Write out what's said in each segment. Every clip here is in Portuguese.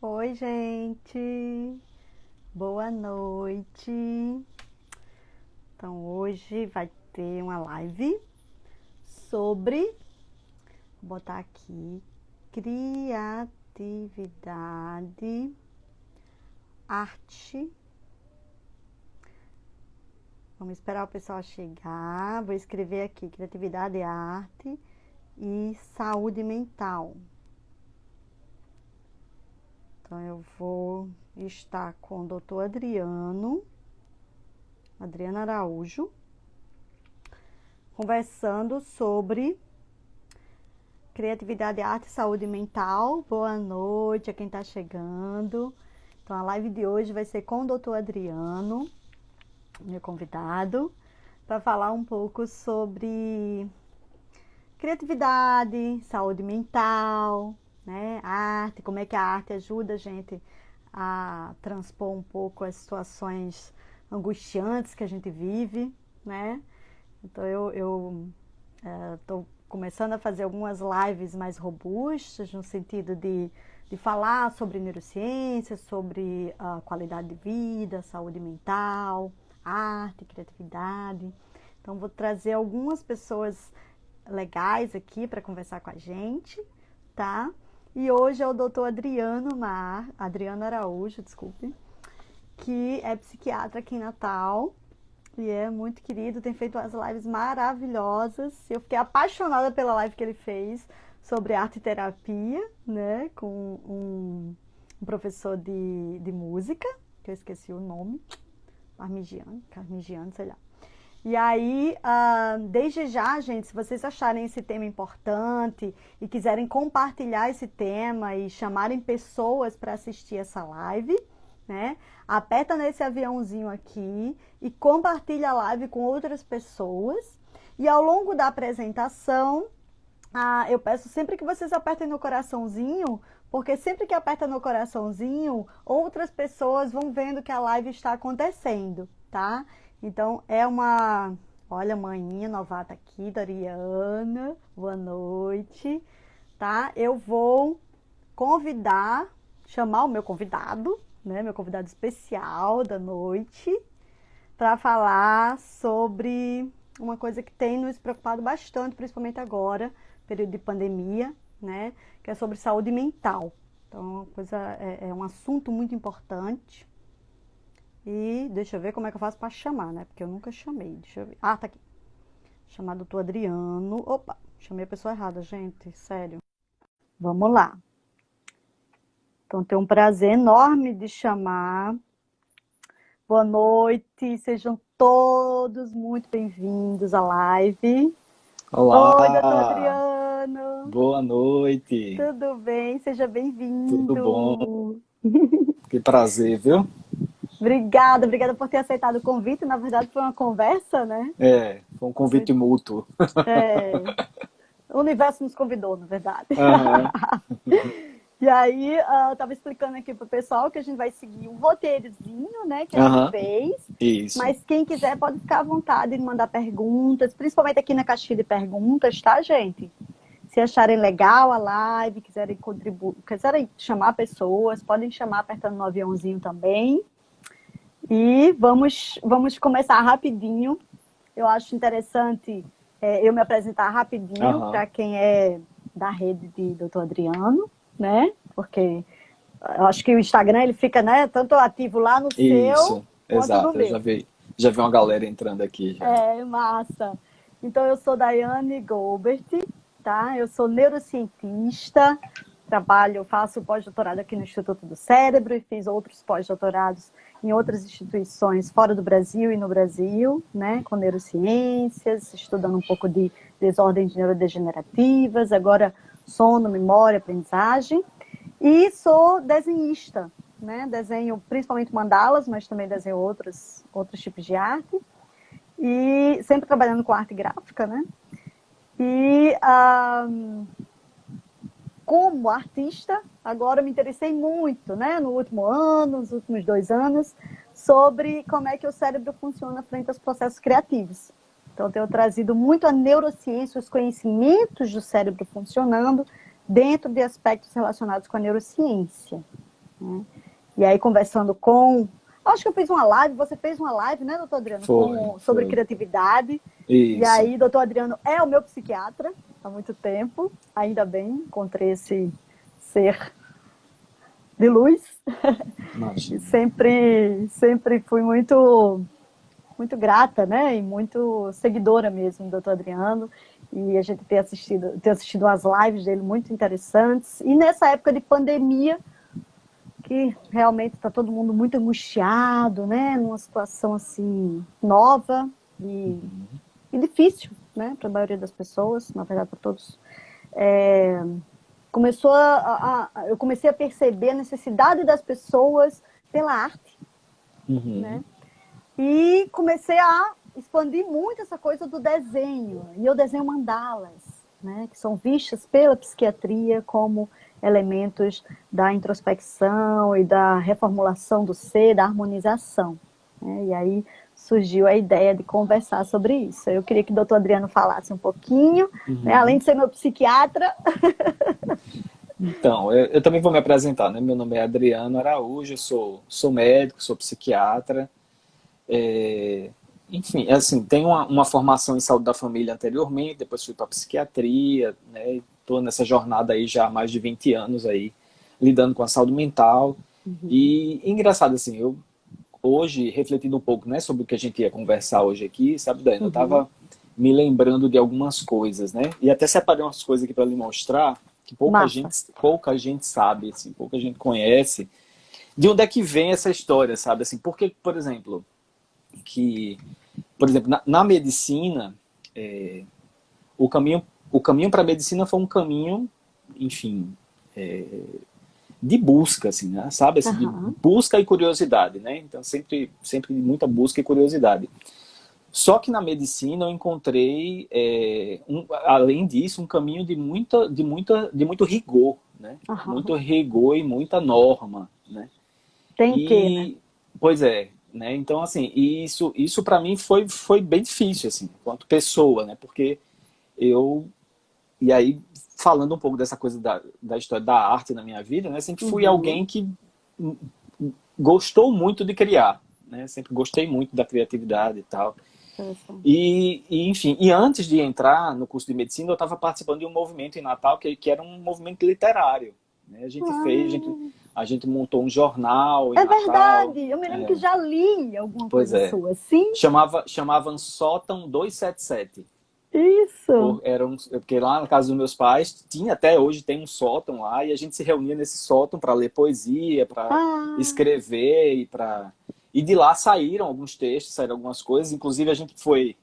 Oi, gente. Boa noite. Então, hoje vai ter uma live sobre, vou botar aqui, criatividade, arte. Vamos esperar o pessoal chegar. Vou escrever aqui, criatividade, arte e saúde mental. Então, eu vou estar com o doutor Adriano Araújo, conversando sobre criatividade, arte e saúde mental. Boa noite a quem está chegando. Então, a live de hoje vai ser com o doutor Adriano, meu convidado, para falar um pouco sobre criatividade, saúde mental, né? Arte, como é que a arte ajuda a gente a transpor um pouco as situações angustiantes que a gente vive, né? Então eu estou começando a fazer algumas lives mais robustas, no sentido de falar sobre neurociência, sobre a qualidade de vida, saúde mental, arte, criatividade. Então vou trazer algumas pessoas legais aqui para conversar com a gente, tá? E hoje é o doutor Adriano Araújo, desculpe, que é psiquiatra aqui em Natal e é muito querido, tem feito umas lives maravilhosas. Eu fiquei apaixonada pela live que ele fez sobre arte e terapia, né, com um professor de música, que eu esqueci o nome, Carmigiano, sei lá. E aí, desde já, gente, se vocês acharem esse tema importante e quiserem compartilhar esse tema e chamarem pessoas para assistir essa live, né? Aperta nesse aviãozinho aqui e compartilha a live com outras pessoas. E ao longo da apresentação, eu peço sempre que vocês apertem no coraçãozinho, porque sempre que aperta no coraçãozinho, outras pessoas vão vendo que a live está acontecendo, tá? Então, olha, manhinha novata aqui, Dariana, boa noite, tá? Eu vou chamar o meu convidado, né? Meu convidado especial da noite, para falar sobre uma coisa que tem nos preocupado bastante, principalmente agora, período de pandemia, né? Que é sobre saúde mental. Então, é um assunto muito importante. E deixa eu ver como é que eu faço para chamar, né? Porque eu nunca chamei. Deixa eu ver. Ah, tá aqui. Chamar doutor Adriano. Opa, chamei a pessoa errada, gente. Sério. Vamos lá. Então, tenho um prazer enorme de chamar. Boa noite. Sejam todos muito bem-vindos à live. Oi, doutor Olá, Adriano. boa noite, Tudo bem? Seja tudo bom? bem-vindo. Que prazer, viu? Obrigada por ter aceitado o convite. Na verdade, foi uma conversa, né? Foi um convite mútuo. É, o universo nos convidou, na verdade. Aham, E aí, eu estava explicando aqui para o pessoal que a gente vai seguir um roteirozinho, né, que a gente aham, fez. isso. Mas quem quiser pode ficar à vontade de mandar perguntas, principalmente aqui na caixinha de perguntas, tá, gente? Se acharem legal a live, quiserem contribuir, quiserem chamar pessoas, podem chamar apertando no aviãozinho também. E vamos começar rapidinho. Eu acho interessante eu me apresentar rapidinho Aham, para quem é da rede de Doutor Adriano, né? Porque eu acho que o Instagram ele fica, né, tanto ativo lá no seu isso, quanto no exato. Eu meu. já vi uma galera entrando aqui já. É massa. Então eu sou Daiane Goldberg, tá? Eu sou neurocientista, faço pós-doutorado aqui no Instituto do Cérebro e fiz outros pós-doutorados em outras instituições fora do Brasil e no Brasil, né, com neurociências, estudando um pouco de desordens neurodegenerativas, agora sono, memória, aprendizagem, e sou desenhista, né, desenho principalmente mandalas, mas também desenho outros tipos de arte, e sempre trabalhando com arte gráfica, né, e como artista, agora me interessei muito, né, no último ano, nos últimos 2 anos, sobre como é que o cérebro funciona frente aos processos criativos. Então, eu tenho trazido muito a neurociência, os conhecimentos do cérebro funcionando dentro de aspectos relacionados com a neurociência, E aí, conversando com... Acho que eu fiz uma live, você fez uma live, né, doutor Adriano? Sobre criatividade. Isso. E aí, doutor Adriano é o meu psiquiatra há muito tempo. Ainda bem, encontrei esse ser de luz. E sempre fui muito grata, né? E muito seguidora mesmo do doutor Adriano. E a gente tem assistido as lives dele muito interessantes. E nessa época de pandemia, que realmente está todo mundo muito angustiado, né? Numa situação assim nova e difícil, né? Para a maioria das pessoas, na verdade para todos. Eu comecei a perceber a necessidade das pessoas pela arte, né? E comecei a expandir muito essa coisa do desenho. E eu desenho mandalas, né? Que são vistas pela psiquiatria como elementos da introspecção e da reformulação do ser, da harmonização, né? E aí surgiu a ideia de conversar sobre isso. Eu queria que o doutor Adriano falasse um pouquinho, né? Além de ser meu psiquiatra. Então, eu também vou me apresentar, né? Meu nome é Adriano Araújo, eu sou médico, sou psiquiatra. Enfim, assim, tenho uma formação em saúde da família anteriormente, depois fui para psiquiatria, né? Estou nessa jornada aí já há mais de 20 anos aí, lidando com a saúde mental. E engraçado, assim, eu hoje, refletindo um pouco, né, sobre o que a gente ia conversar hoje aqui, sabe, Dani? Eu estava me lembrando de algumas coisas, né? E até separei umas coisas aqui para lhe mostrar, que pouca gente sabe, assim, pouca gente conhece, de onde é que vem essa história, sabe? Assim, porque, por exemplo, na medicina, o caminho para a medicina foi um caminho, enfim, de busca, assim, né? Sabe? Assim, de busca e curiosidade, né? Então, sempre muita busca e curiosidade. Só que na medicina eu encontrei, além disso, um caminho de muito rigor, né? Muito rigor e muita norma, né? Né? Pois é, né? Então, assim, isso para mim foi bem difícil, assim, enquanto pessoa, né? Porque e aí, falando um pouco dessa coisa da história da arte na minha vida, né? Sempre fui alguém que gostou muito de criar, né? Sempre gostei muito da criatividade e tal. Enfim, antes de entrar no curso de medicina, eu estava participando de um movimento em Natal que era um movimento literário, né? A gente montou um jornal em Natal. É verdade, eu me lembro que já li alguma coisa sua, sim? Chamavam Sótão 277. Isso. Porque lá na casa dos meus pais, até hoje tem um sótão lá, e a gente se reunia nesse sótão para ler poesia, para escrever, e de lá saíram alguns textos, saíram algumas coisas, inclusive a gente foi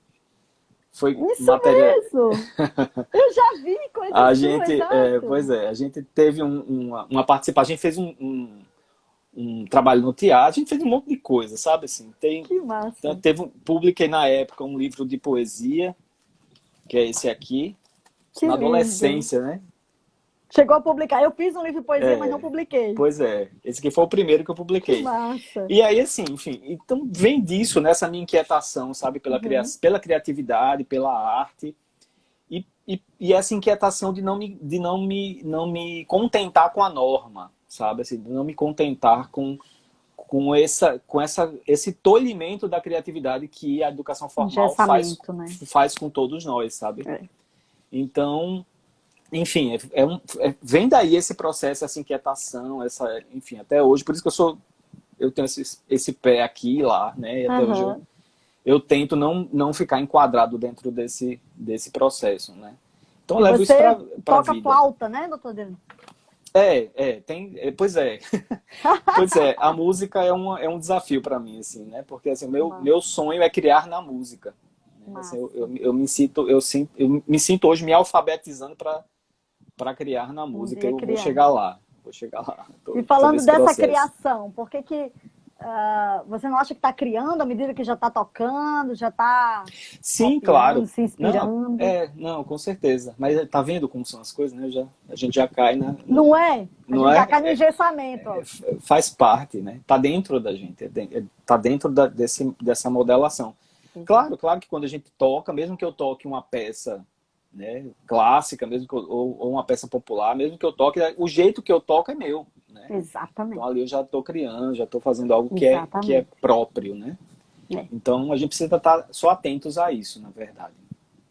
isso mesmo! Eu já vi coisas a suas, gente, exato. a gente teve uma participação, a gente fez um trabalho no teatro, a gente fez um monte de coisa, sabe? Assim, que massa. Publiquei na época um livro de poesia, que é esse aqui, na adolescência, né? Chegou a publicar. Eu fiz um livro de poesia, mas não publiquei. Pois é. Esse aqui foi o primeiro que eu publiquei. Que massa. E aí, assim, enfim, então vem disso, nessa minha inquietação, sabe? Pela criatividade, pela arte. E essa inquietação de não me contentar com a norma, sabe? Assim, de não me contentar com esse tolhimento da criatividade que a educação formal faz com todos nós, sabe? Então, enfim, vem daí esse processo, essa inquietação, enfim, até hoje, por isso que eu tenho esse pé aqui e lá, né? E até hoje eu tento não ficar enquadrado dentro desse processo, né? Então eu levo isso pra vida. Você toca flauta, né, doutor Adriano? Pois é. Pois é, a música é um desafio para mim, assim, né? Porque assim, meu sonho é criar na música. Né? Assim, eu me sinto hoje me alfabetizando para criar na música. Eu vou chegar lá. E falando dessa criação, por que você não acha que está criando à medida que já está tocando, já está claro, se inspirando? Não, com certeza. Mas tá vendo como são as coisas, né? A gente já cai Não é? A gente já cai no engessamento. Faz parte, né? Tá dentro da gente, tá dentro dessa modelação. Claro que quando a gente toca, mesmo que eu toque uma peça, né, clássica, mesmo ou uma peça popular, mesmo que eu toque, o jeito que eu toco é meu, né? Exatamente. Então ali eu já estou criando, já estou fazendo algo que é Exatamente. próprio, né? É, Então a gente precisa estar só atentos a isso, na verdade.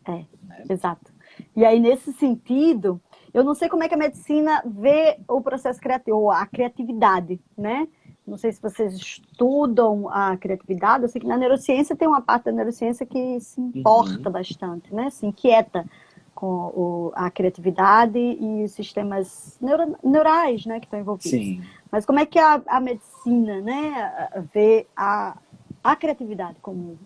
é, Né? exato. E aí, nesse sentido, eu não sei como é que a medicina vê o processo criativo, ou a criatividade, né? Não sei se vocês estudam a criatividade, eu sei que na neurociência tem uma parte da neurociência que se importa Uhum. bastante, né? Se inquieta com a criatividade e os sistemas neurais, né, que estão envolvidos. Sim. Mas como é que a medicina, né, vê a criatividade como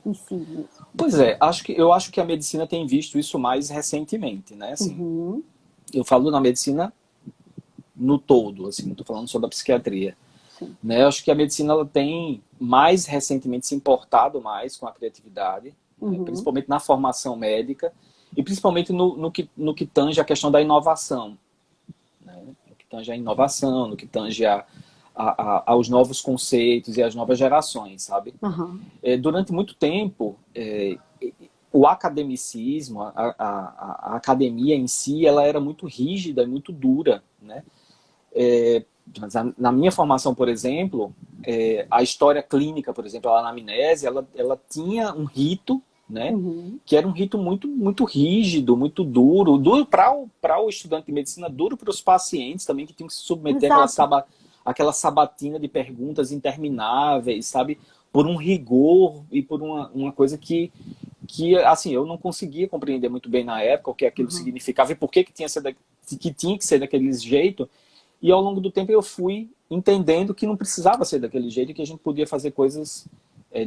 em si mesmo? Pois é, eu acho que a medicina tem visto isso mais recentemente, né? Assim, Uhum, eu falo na medicina no todo, assim, não estou falando só da psiquiatria. sim. Né? Eu acho que a medicina ela tem mais recentemente se importado mais com a criatividade, né? Uhum, Principalmente na formação médica e principalmente no que tange a questão da inovação. Né? No que tange a inovação, no que tange aos novos conceitos e às novas gerações, sabe? uhum. Durante muito tempo, o academicismo, a academia em si, ela era muito rígida e muito dura, né? Na minha formação, por exemplo, a história clínica, por exemplo, a anamnese, ela tinha um rito, né? Uhum. Que era um rito muito rígido, muito duro, duro para o estudante de medicina, duro para os pacientes também, que tinham que se submeter Exato. àquela sabatina de perguntas intermináveis, sabe? Por um rigor e por uma coisa que assim, eu não conseguia compreender muito bem na época o que aquilo Uhum. significava e por que tinha que ser daquele jeito. E ao longo do tempo eu fui entendendo que não precisava ser daquele jeito e que a gente podia fazer coisas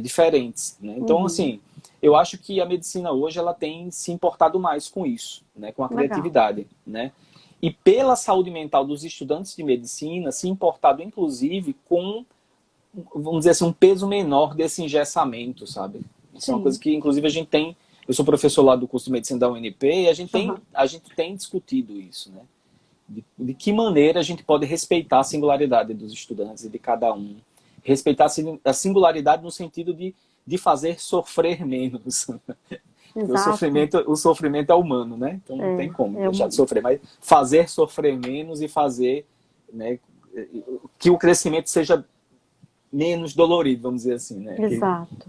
diferentes. Né? Então, Uhum. assim, eu acho que a medicina hoje ela tem se importado mais com isso, né? Com a Legal. criatividade. Né? E pela saúde mental dos estudantes de medicina, se importado inclusive com, vamos dizer assim, um peso menor desse engessamento, sabe? Isso é uma coisa Sim. que, inclusive, a gente tem. Eu sou professor lá do curso de medicina da UNP e Uhum. a gente tem discutido isso, né? De que maneira a gente pode respeitar a singularidade dos estudantes e de cada um. Respeitar a singularidade no sentido de fazer sofrer menos. Exato. O sofrimento é humano, né? Então não tem como É deixar de sofrer, mas fazer sofrer menos e fazer, né, que o crescimento seja menos dolorido, vamos dizer assim, né? exato.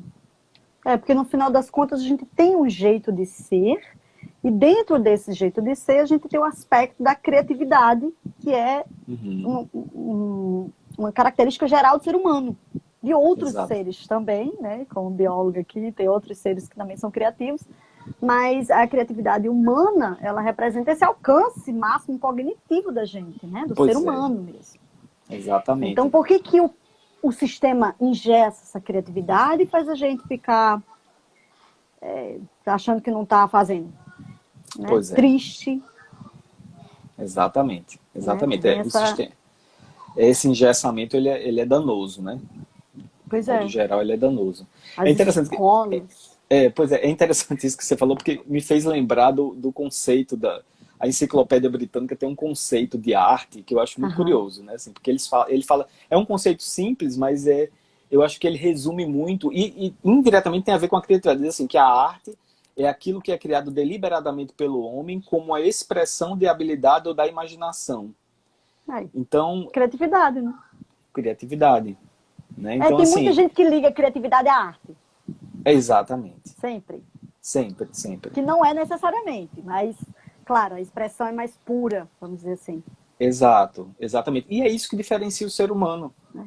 Porque no final das contas a gente tem um jeito de ser, e dentro desse jeito de ser a gente tem o aspecto da criatividade, que é Uhum, uma característica geral do ser humano. De outros exato. seres também, né? Como bióloga aqui, tem outros seres que também são criativos, mas a criatividade humana, ela representa esse alcance máximo cognitivo da gente, né? Do ser Pois é, humano mesmo. Então, exatamente. por que que o sistema ingessa essa criatividade e faz a gente ficar achando que não está fazendo, né? Pois é, Triste, exatamente. né? Exatamente. Vem O essa... sistema, esse engessamento ele é danoso, né? De Pois modo é, geral, ele é danoso. É as interessante escolas... pois é interessante isso que você falou, porque me fez lembrar do conceito a Enciclopédia Britânica tem um conceito de arte que eu acho muito Aham, curioso, né? Assim, porque ele fala, é um conceito simples, mas eu acho que ele resume muito e indiretamente tem a ver com a criatividade. Diz assim, que a arte é aquilo que é criado deliberadamente pelo homem como a expressão de habilidade ou da imaginação. aí, Então, criatividade, né? criatividade, né? Então, Tem muita assim, gente que liga a criatividade à arte, exatamente. sempre. Sempre, sempre. Que não é necessariamente, mas, claro, a expressão é mais pura, vamos dizer assim. Exato, exatamente. E é isso que diferencia o ser humano. Né?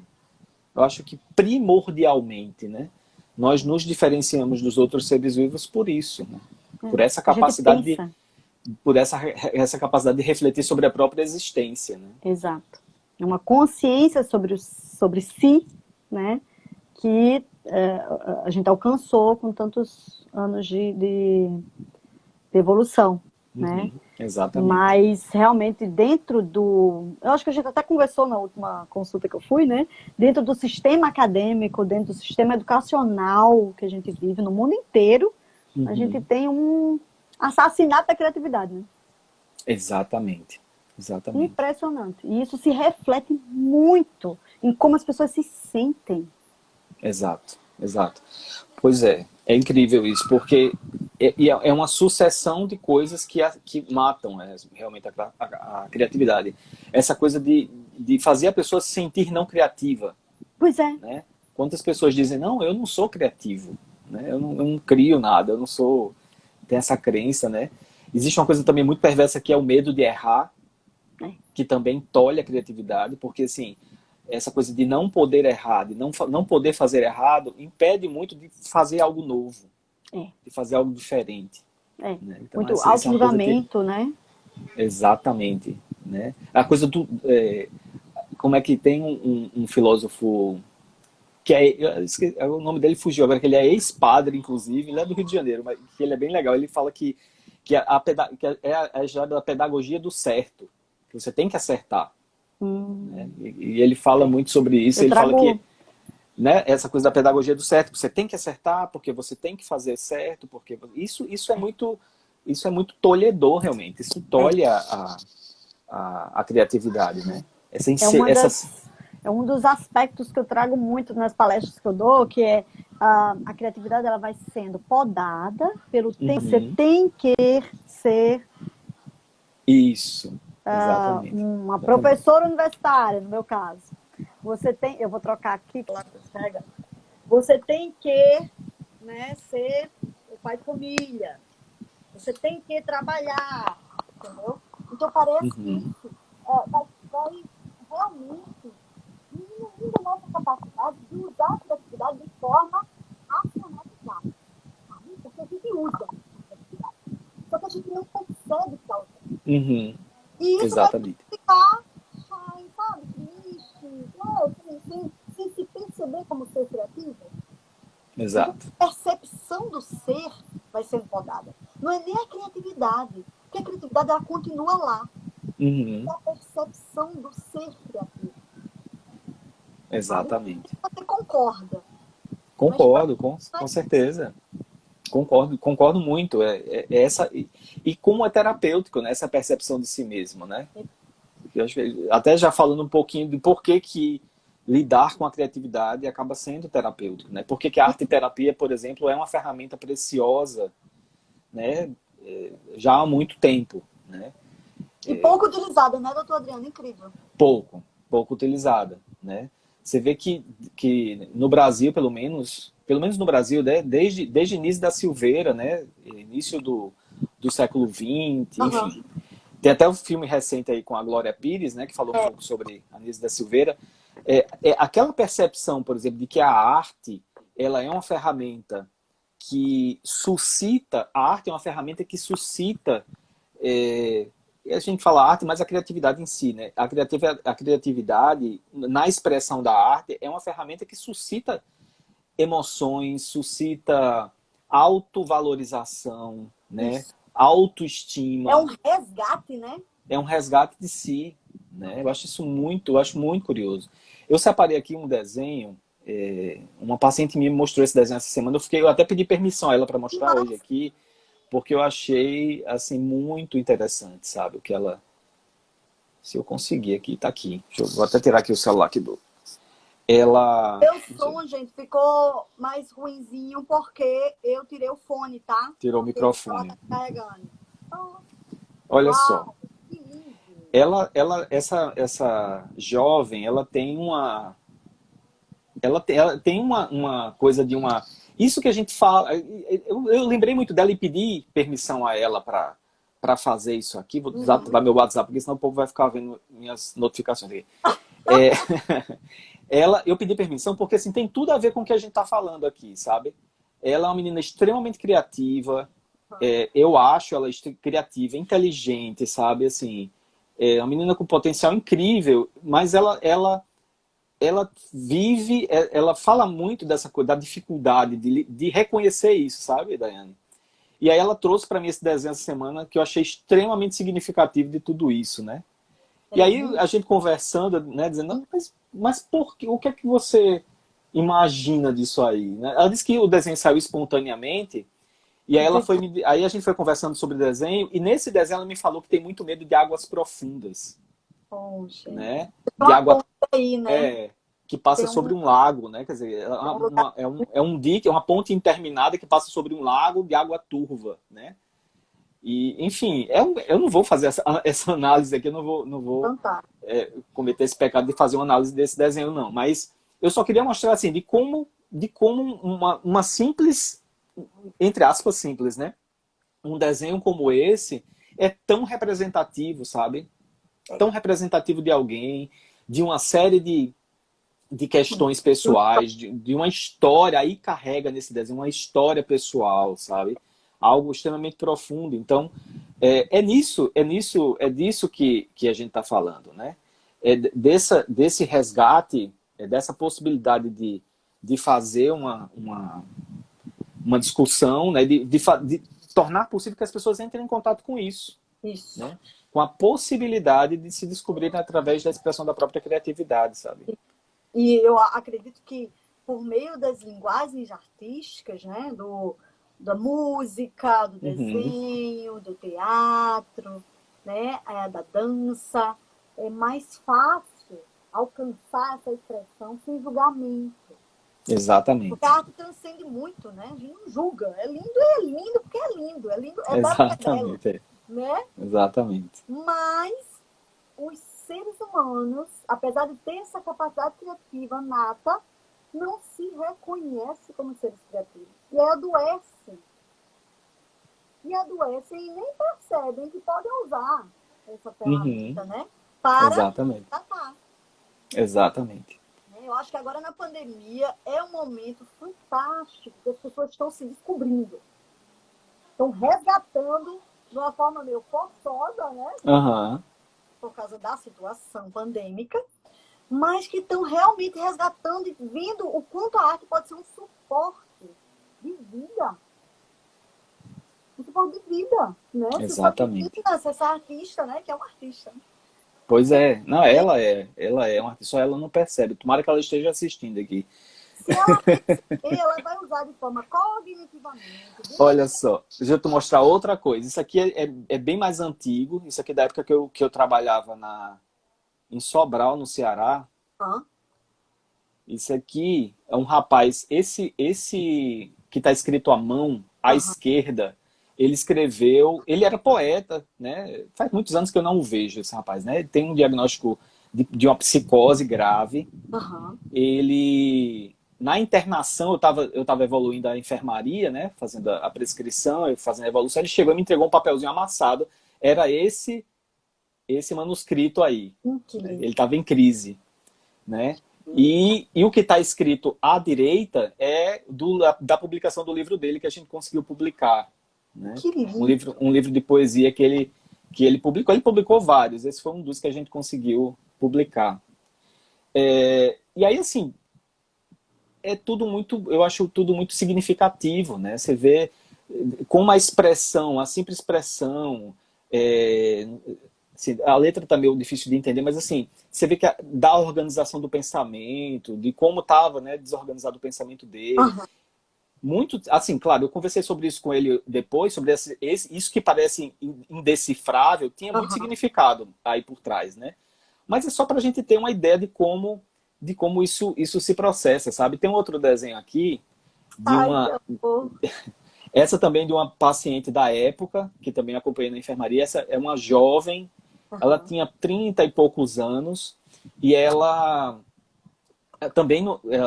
Eu acho que primordialmente, né? Nós nos diferenciamos dos outros seres vivos por isso, né? Por essa A gente capacidade pensa, por essa capacidade de refletir sobre a própria existência, né? exato. É uma consciência sobre si, né? Que a gente alcançou com tantos anos de evolução, né? Uhum, exatamente. Mas realmente dentro do... Eu acho que a gente até conversou na última consulta que eu fui, né? Dentro do sistema acadêmico, dentro do sistema educacional que a gente vive no mundo inteiro, a gente Uhum, tem um assassinato da criatividade, né? exatamente. Exatamente. Impressionante. E isso se reflete muito em como as pessoas se sentem. Exato, exato. Pois é incrível isso, porque é uma sucessão de coisas que matam realmente a criatividade. Essa coisa de fazer a pessoa se sentir não criativa. Pois é. Né? Quantas pessoas dizem, não, eu não sou criativo, né? Eu não crio nada, eu não sou... Tem essa crença, né? Existe uma coisa também muito perversa que é o medo de errar, que também tolhe a criatividade, porque assim, essa coisa de não poder errar, de não poder fazer errado, impede muito de fazer algo novo, de fazer algo diferente. Né? Então, muito essa é uma coisa auto-julgamento, né? Exatamente. Né? A coisa do... como é que tem um filósofo que o nome dele fugiu agora, que ele é ex-padre, inclusive, ele é do Rio de Janeiro, mas que ele é bem legal. Ele fala que é a história da pedagogia do certo, que você tem que acertar. Né? E ele fala muito sobre isso. Ele fala que, né, essa coisa da pedagogia do certo, você tem que acertar porque você tem que fazer certo, porque isso é muito tolhedor, realmente. Isso tolhe a criatividade, né? É um dos aspectos que eu trago muito nas palestras que eu dou, que é a criatividade, ela vai sendo podada pelo tempo. Você tem que ser isso, exatamente. Uma professora universitária, no meu caso. Eu vou trocar aqui, você tem que, né, ser o pai de família. Você tem que trabalhar, entendeu? Então parece que isso vai realmente diminuindo a nossa capacidade de usar a criatividade de forma racionalizada. Porque a gente usa a criatividade. Só que a gente não percebe que está usando. E isso exatamente. vai ficar, sabe, triste, sem se perceber como ser criativo. Exato. A percepção do ser vai ser podada. Não é nem a criatividade, porque a criatividade ela continua lá. É a percepção do ser criativo. Exatamente. Você concorda? Concordo, com certeza. Concordo muito. Essa, e como é terapêutico, né, essa percepção de si mesmo, né? Eu acho que, até já falando um pouquinho de por que lidar com a criatividade acaba sendo terapêutico, né? Por que a arte terapia, por exemplo, é uma ferramenta preciosa, né? Já há muito tempo, né? E pouco utilizada, né, doutor Adriano? Incrível. Pouco utilizada, né? Você vê que no Brasil, pelo menos no Brasil, né, desde o início da Silveira, né, início do século XX, enfim. Tem até um filme recente aí com a Glória Pires, né, que falou um pouco sobre a Anísio da Silveira. Aquela percepção, por exemplo, de que a arte ela é uma ferramenta que suscita, a arte é uma ferramenta que suscita, a gente fala arte, mas a criatividade em si, né? A criatividade na expressão da arte é uma ferramenta que suscita emoções, suscita autovalorização, né? Autoestima. É um resgate, né? É um resgate de si, né? Eu acho muito curioso. Eu separei aqui um desenho, uma paciente me mostrou esse desenho essa semana, eu até pedi permissão a ela para mostrar hoje aqui, porque eu achei, assim, muito interessante, sabe? O que ela... Se eu conseguir aqui, tá aqui. Vou até tirar aqui o celular aqui do... Ela... Meu som, gente, ficou mais ruinzinho porque eu tirei o fone, tá? Tirou o microfone. Tá carregando. Olha só. Essa jovem, ela tem uma... Ela tem uma coisa de uma... Isso que a gente fala... Eu lembrei muito dela e pedi permissão a ela para fazer isso aqui. Vou desativar meu WhatsApp, porque senão o povo vai ficar vendo minhas notificações aqui. Eu pedi permissão porque assim, tem tudo a ver com o que a gente está falando aqui, sabe? Ela é uma menina extremamente criativa. Eu acho ela criativa, inteligente, sabe? Assim, é uma menina com potencial incrível, mas ela vive, ela fala muito dessa coisa, da dificuldade de reconhecer isso, sabe, Daiane? E aí ela trouxe para mim esse desenho essa semana que eu achei extremamente significativo de tudo isso, né? E aí a gente conversando, né, dizendo, mas por que, o que é que você imagina disso aí? Né? Ela disse que o desenho saiu espontaneamente, e aí, aí a gente foi conversando sobre o desenho, e nesse desenho ela me falou que tem muito medo de águas profundas. Poxa. Né? De água aí, né? Que passa sobre um lago, né? Quer dizer, é um dique, é uma ponte interminada que passa sobre um lago de água turva, né? E, enfim, eu não vou fazer essa análise aqui, eu não vou Então tá. cometer esse pecado de fazer uma análise desse desenho, não. Mas eu só queria mostrar, assim, de como uma simples, entre aspas, simples, né? Um desenho como esse é tão representativo, sabe? Tão representativo de alguém, de uma série de questões pessoais, de uma história, aí carrega nesse desenho uma história pessoal, sabe? Algo extremamente profundo. Então, é disso que a gente está falando, né? Desse resgate, dessa possibilidade de fazer uma discussão, né? De tornar possível que as pessoas entrem em contato com isso, Isso. né? Com a possibilidade de se descobrirem através da expressão da própria criatividade, sabe? E eu acredito que por meio das linguagens artísticas, né, da música, do Uhum. desenho, do teatro, né, da dança, é mais fácil alcançar essa expressão sem julgamento. Porque a Exatamente. arte transcende muito, né? A gente não julga. É lindo porque é lindo, é belo porque é belo, Exatamente. né? Exatamente. Mas os seres humanos, apesar de ter essa capacidade criativa nata, não se reconhecem como seres criativos. E aí adoecem. E adoecem e nem percebem que podem usar essa Uhum. ferramenta, né? Para Exatamente. tratar. Exatamente. Eu acho que agora na pandemia é um momento fantástico que as pessoas estão se descobrindo. Estão resgatando de uma forma meio forçosa, né? Aham. Por causa da situação pandêmica, mas que estão realmente resgatando e vendo o quanto a arte pode ser um suporte de vida. Um suporte de vida, né? Se só Exatamente. imagina se essa artista, né? Que é uma artista. Pois é. Não, ela é uma artista, só ela não percebe. Tomara que ela esteja assistindo aqui. Se ela perceber, ela vai usar de forma cognitivamente, Olha só, deixa eu te mostrar outra coisa. Isso aqui é bem mais antigo. Isso aqui é da época que eu trabalhava em Sobral, no Ceará. Hã? Isso aqui é um rapaz, esse que está escrito à mão, à Aham, esquerda, ele escreveu, ele era poeta, né? Faz muitos anos que eu não o vejo esse rapaz, né? Ele tem um diagnóstico de uma psicose grave. aham. Ele, na internação, eu tava evoluindo a enfermaria, né? Fazendo a prescrição, eu fazendo a evolução, ele chegou e me entregou um papelzinho amassado. Era esse manuscrito aí. Incrível. Ele estava em crise, né? E o que está escrito à direita é da publicação do livro dele que a gente conseguiu publicar, né? Que Um lindo. livro, um livro de poesia que ele publicou. Ele publicou vários. Esse foi um dos que a gente conseguiu publicar. E aí, assim, é tudo muito, eu acho tudo muito significativo, né? Você vê como a expressão, a simples expressão, é, assim, a letra tá meio difícil de entender, mas assim, você vê que da organização do pensamento, de como estava, né, desorganizado o pensamento dele. Aham, Muito, assim, claro, eu conversei sobre isso com ele depois, sobre isso que parece indecifrável, tinha muito aham. significado aí por trás, né? Mas é só para a gente ter uma ideia de como isso se processa, sabe? Tem um outro desenho aqui de Ai, que uma, amor. essa também de uma paciente da época, que também acompanhei na enfermaria. Essa é uma jovem, ela Aham, tinha 30 e poucos anos, e ela também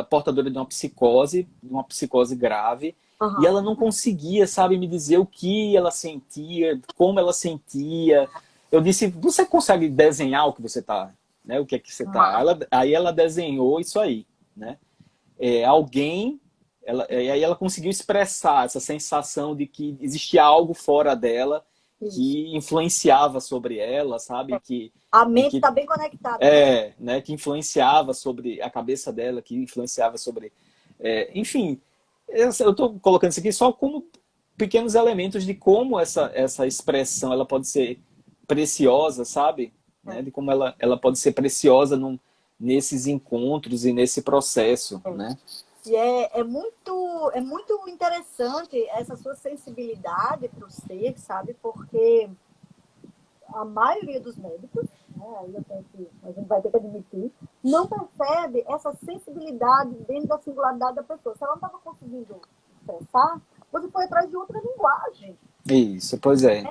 portadora de uma psicose grave, e aham. ela não conseguia, sabe, me dizer o que ela sentia, como ela sentia. Eu disse, você consegue desenhar o que você está, né? O que é que você está? Mas, Aí ela desenhou isso aí, né? Alguém, e aí ela conseguiu expressar essa sensação de que existia algo fora dela isso. que influenciava sobre ela, sabe? A E mente que está bem conectada, né? né, que influenciava sobre a cabeça dela, que influenciava sobre. Enfim, eu estou colocando isso aqui só como pequenos elementos de como essa expressão ela pode ser preciosa, sabe? Né? É, De como ela pode ser preciosa nesses encontros e nesse processo, é. né? E é muito interessante essa sua sensibilidade para o ser, sabe? Porque a maioria dos médicos, né, aí a gente vai ter que admitir, não percebe essa sensibilidade dentro da singularidade da pessoa. Se ela não estava conseguindo expressar, você foi atrás de outra linguagem. Isso, pois é.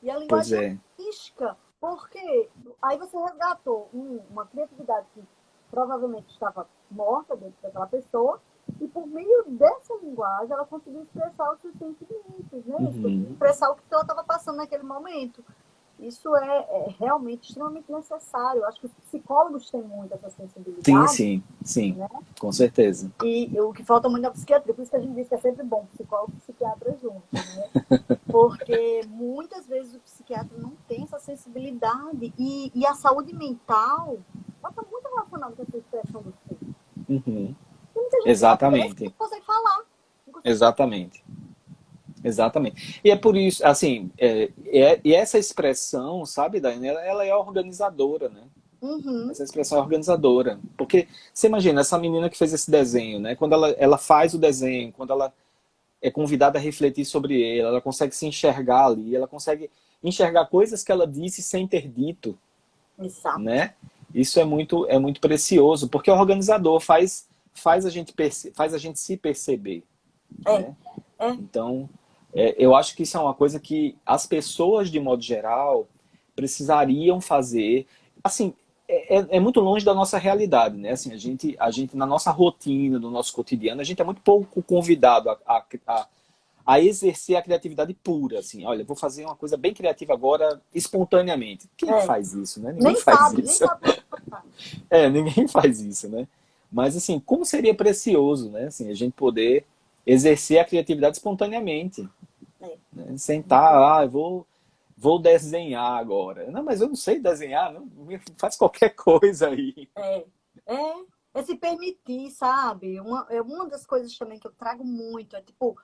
E a Pois linguagem é. artística, porque aí você resgatou uma criatividade que provavelmente estava morta dentro daquela pessoa, e por meio dessa linguagem ela conseguiu expressar os seus sentimentos, né? Uhum. Expressar o que ela estava passando naquele momento. Isso é realmente extremamente necessário. Eu acho que os psicólogos têm muito essa Sim, sensibilidade, sim, sim, né? com certeza. E o que falta muito na psiquiatria, por isso que a gente diz que é sempre bom psicólogo e psiquiatra junto, né? Porque muitas vezes o psiquiatra não tem essa sensibilidade e a saúde mental está muito relacionada com essa expressão do ser. Uhum. Tem muita gente que só pensa e Exatamente, não consegue falar. Não consegue falar. exatamente, exatamente. E é por isso, assim, e essa expressão, sabe, Daiane, ela é organizadora, né? Uhum. Essa expressão é organizadora. Porque você imagina, essa menina que fez esse desenho, né? Quando ela faz o desenho, quando ela é convidada a refletir sobre ele, ela consegue se enxergar ali, ela consegue enxergar coisas que ela disse sem ter dito, Exato. né? Isso é muito precioso, porque o organizador faz a gente se perceber, É, né? é. Então, eu acho que isso é uma coisa que as pessoas, de modo geral, precisariam fazer. Assim, é muito longe da nossa realidade, né? Assim, na nossa rotina, no nosso cotidiano, a gente é muito pouco convidado a exercer a criatividade pura, assim. Olha, vou fazer uma coisa bem criativa agora, espontaneamente. Quem é que É. faz isso, né? Ninguém Nem faz sabe, nem isso. sabe como começar. Ninguém faz isso, né? Mas, assim, como seria precioso, né? Assim, a gente poder exercer a criatividade espontaneamente, É. né? Sentar, vou desenhar agora. Não, mas eu não sei desenhar, não. Faz qualquer coisa aí. É, é se permitir, sabe? Uma das coisas também que eu trago muito é tipo,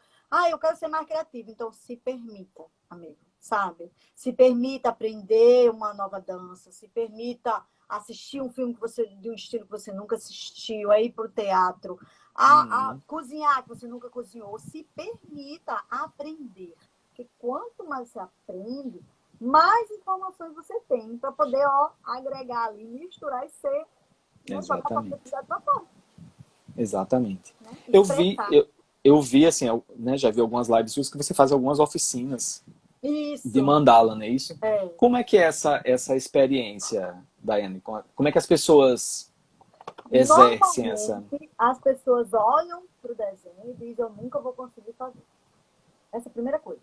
eu quero ser mais criativa, então se permita, amigo, sabe? Se permita aprender uma nova dança, se permita assistir um filme de um estilo que você nunca assistiu, a ir para o teatro, a Uhum. cozinhar que você nunca cozinhou, se permita aprender. Porque quanto mais você aprende, mais informações você tem para poder agregar ali, misturar e ser, né, jogar a Exatamente. criatividade para fora, Exatamente. né? Eu vi, Expressar. eu, eu vi assim, né, já vi algumas lives suas que você faz algumas oficinas de Isso. mandala, não é isso? É. Como é que é essa experiência, Daiane? Como é que as pessoas exercem essa? Normalmente, as pessoas olham para o desenho e dizem, eu nunca vou conseguir fazer. Essa é a primeira coisa.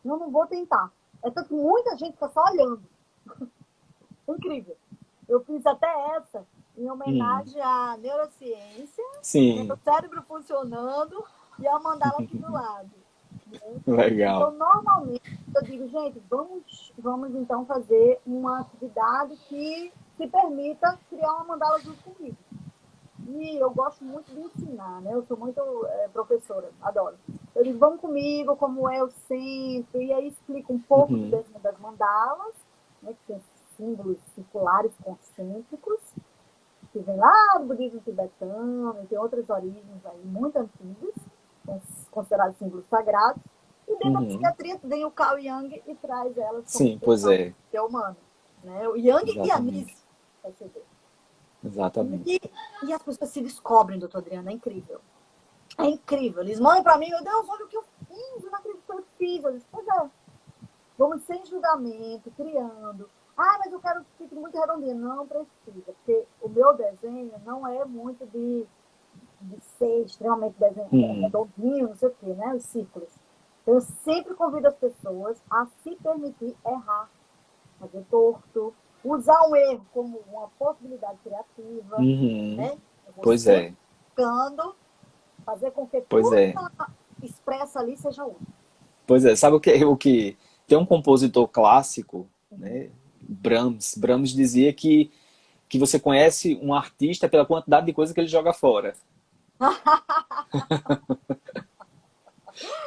Eu não vou tentar. É tanto que muita gente fica só olhando. Incrível. Eu fiz até essa em Hum, homenagem à neurociência, né, o sim, cérebro funcionando e a mandala aqui do lado. Né? Então, legal. normalmente, eu digo, gente, vamos então fazer uma atividade que se permita criar uma mandala junto comigo. E eu gosto muito de ensinar, né? Eu sou muito professora, adoro. Eu digo, vamos comigo, como é o centro, e aí explico um pouco do Uhum, desenho das mandalas, né? Que tem símbolos circulares concêntricos, que vem lá do budismo tibetano, e tem outras origens aí muito antigas, considerados símbolos sagrados. E dentro da uhum. psiquiatria vem o Carl Jung e traz elas como Sim, pois expressão é, que é humano. Né? O Jung exatamente, pianiza, vai ser ver. exatamente. E as pessoas se descobrem, doutor Adriano, é incrível. É incrível. Eles mandam para mim, meu Deus, olha o que eu fiz, eu não acredito que eu fiz. Eu disse, pois é, vamos sem julgamento, criando. Mas eu quero que fique muito redondinho. Não precisa, porque o meu desenho não é muito de ser extremamente Hum, redondinho, não sei o quê, né? Os círculos. Então, eu sempre convido as pessoas a se permitir errar, fazer torto, usar um erro como uma possibilidade criativa, uhum. né? Pois Você é, buscando fazer com que pois tudo que é, ela expressa ali seja útil. pois é. Sabe o que tem um compositor clássico, né? Brahms dizia que você conhece um artista pela quantidade de coisa que ele joga fora.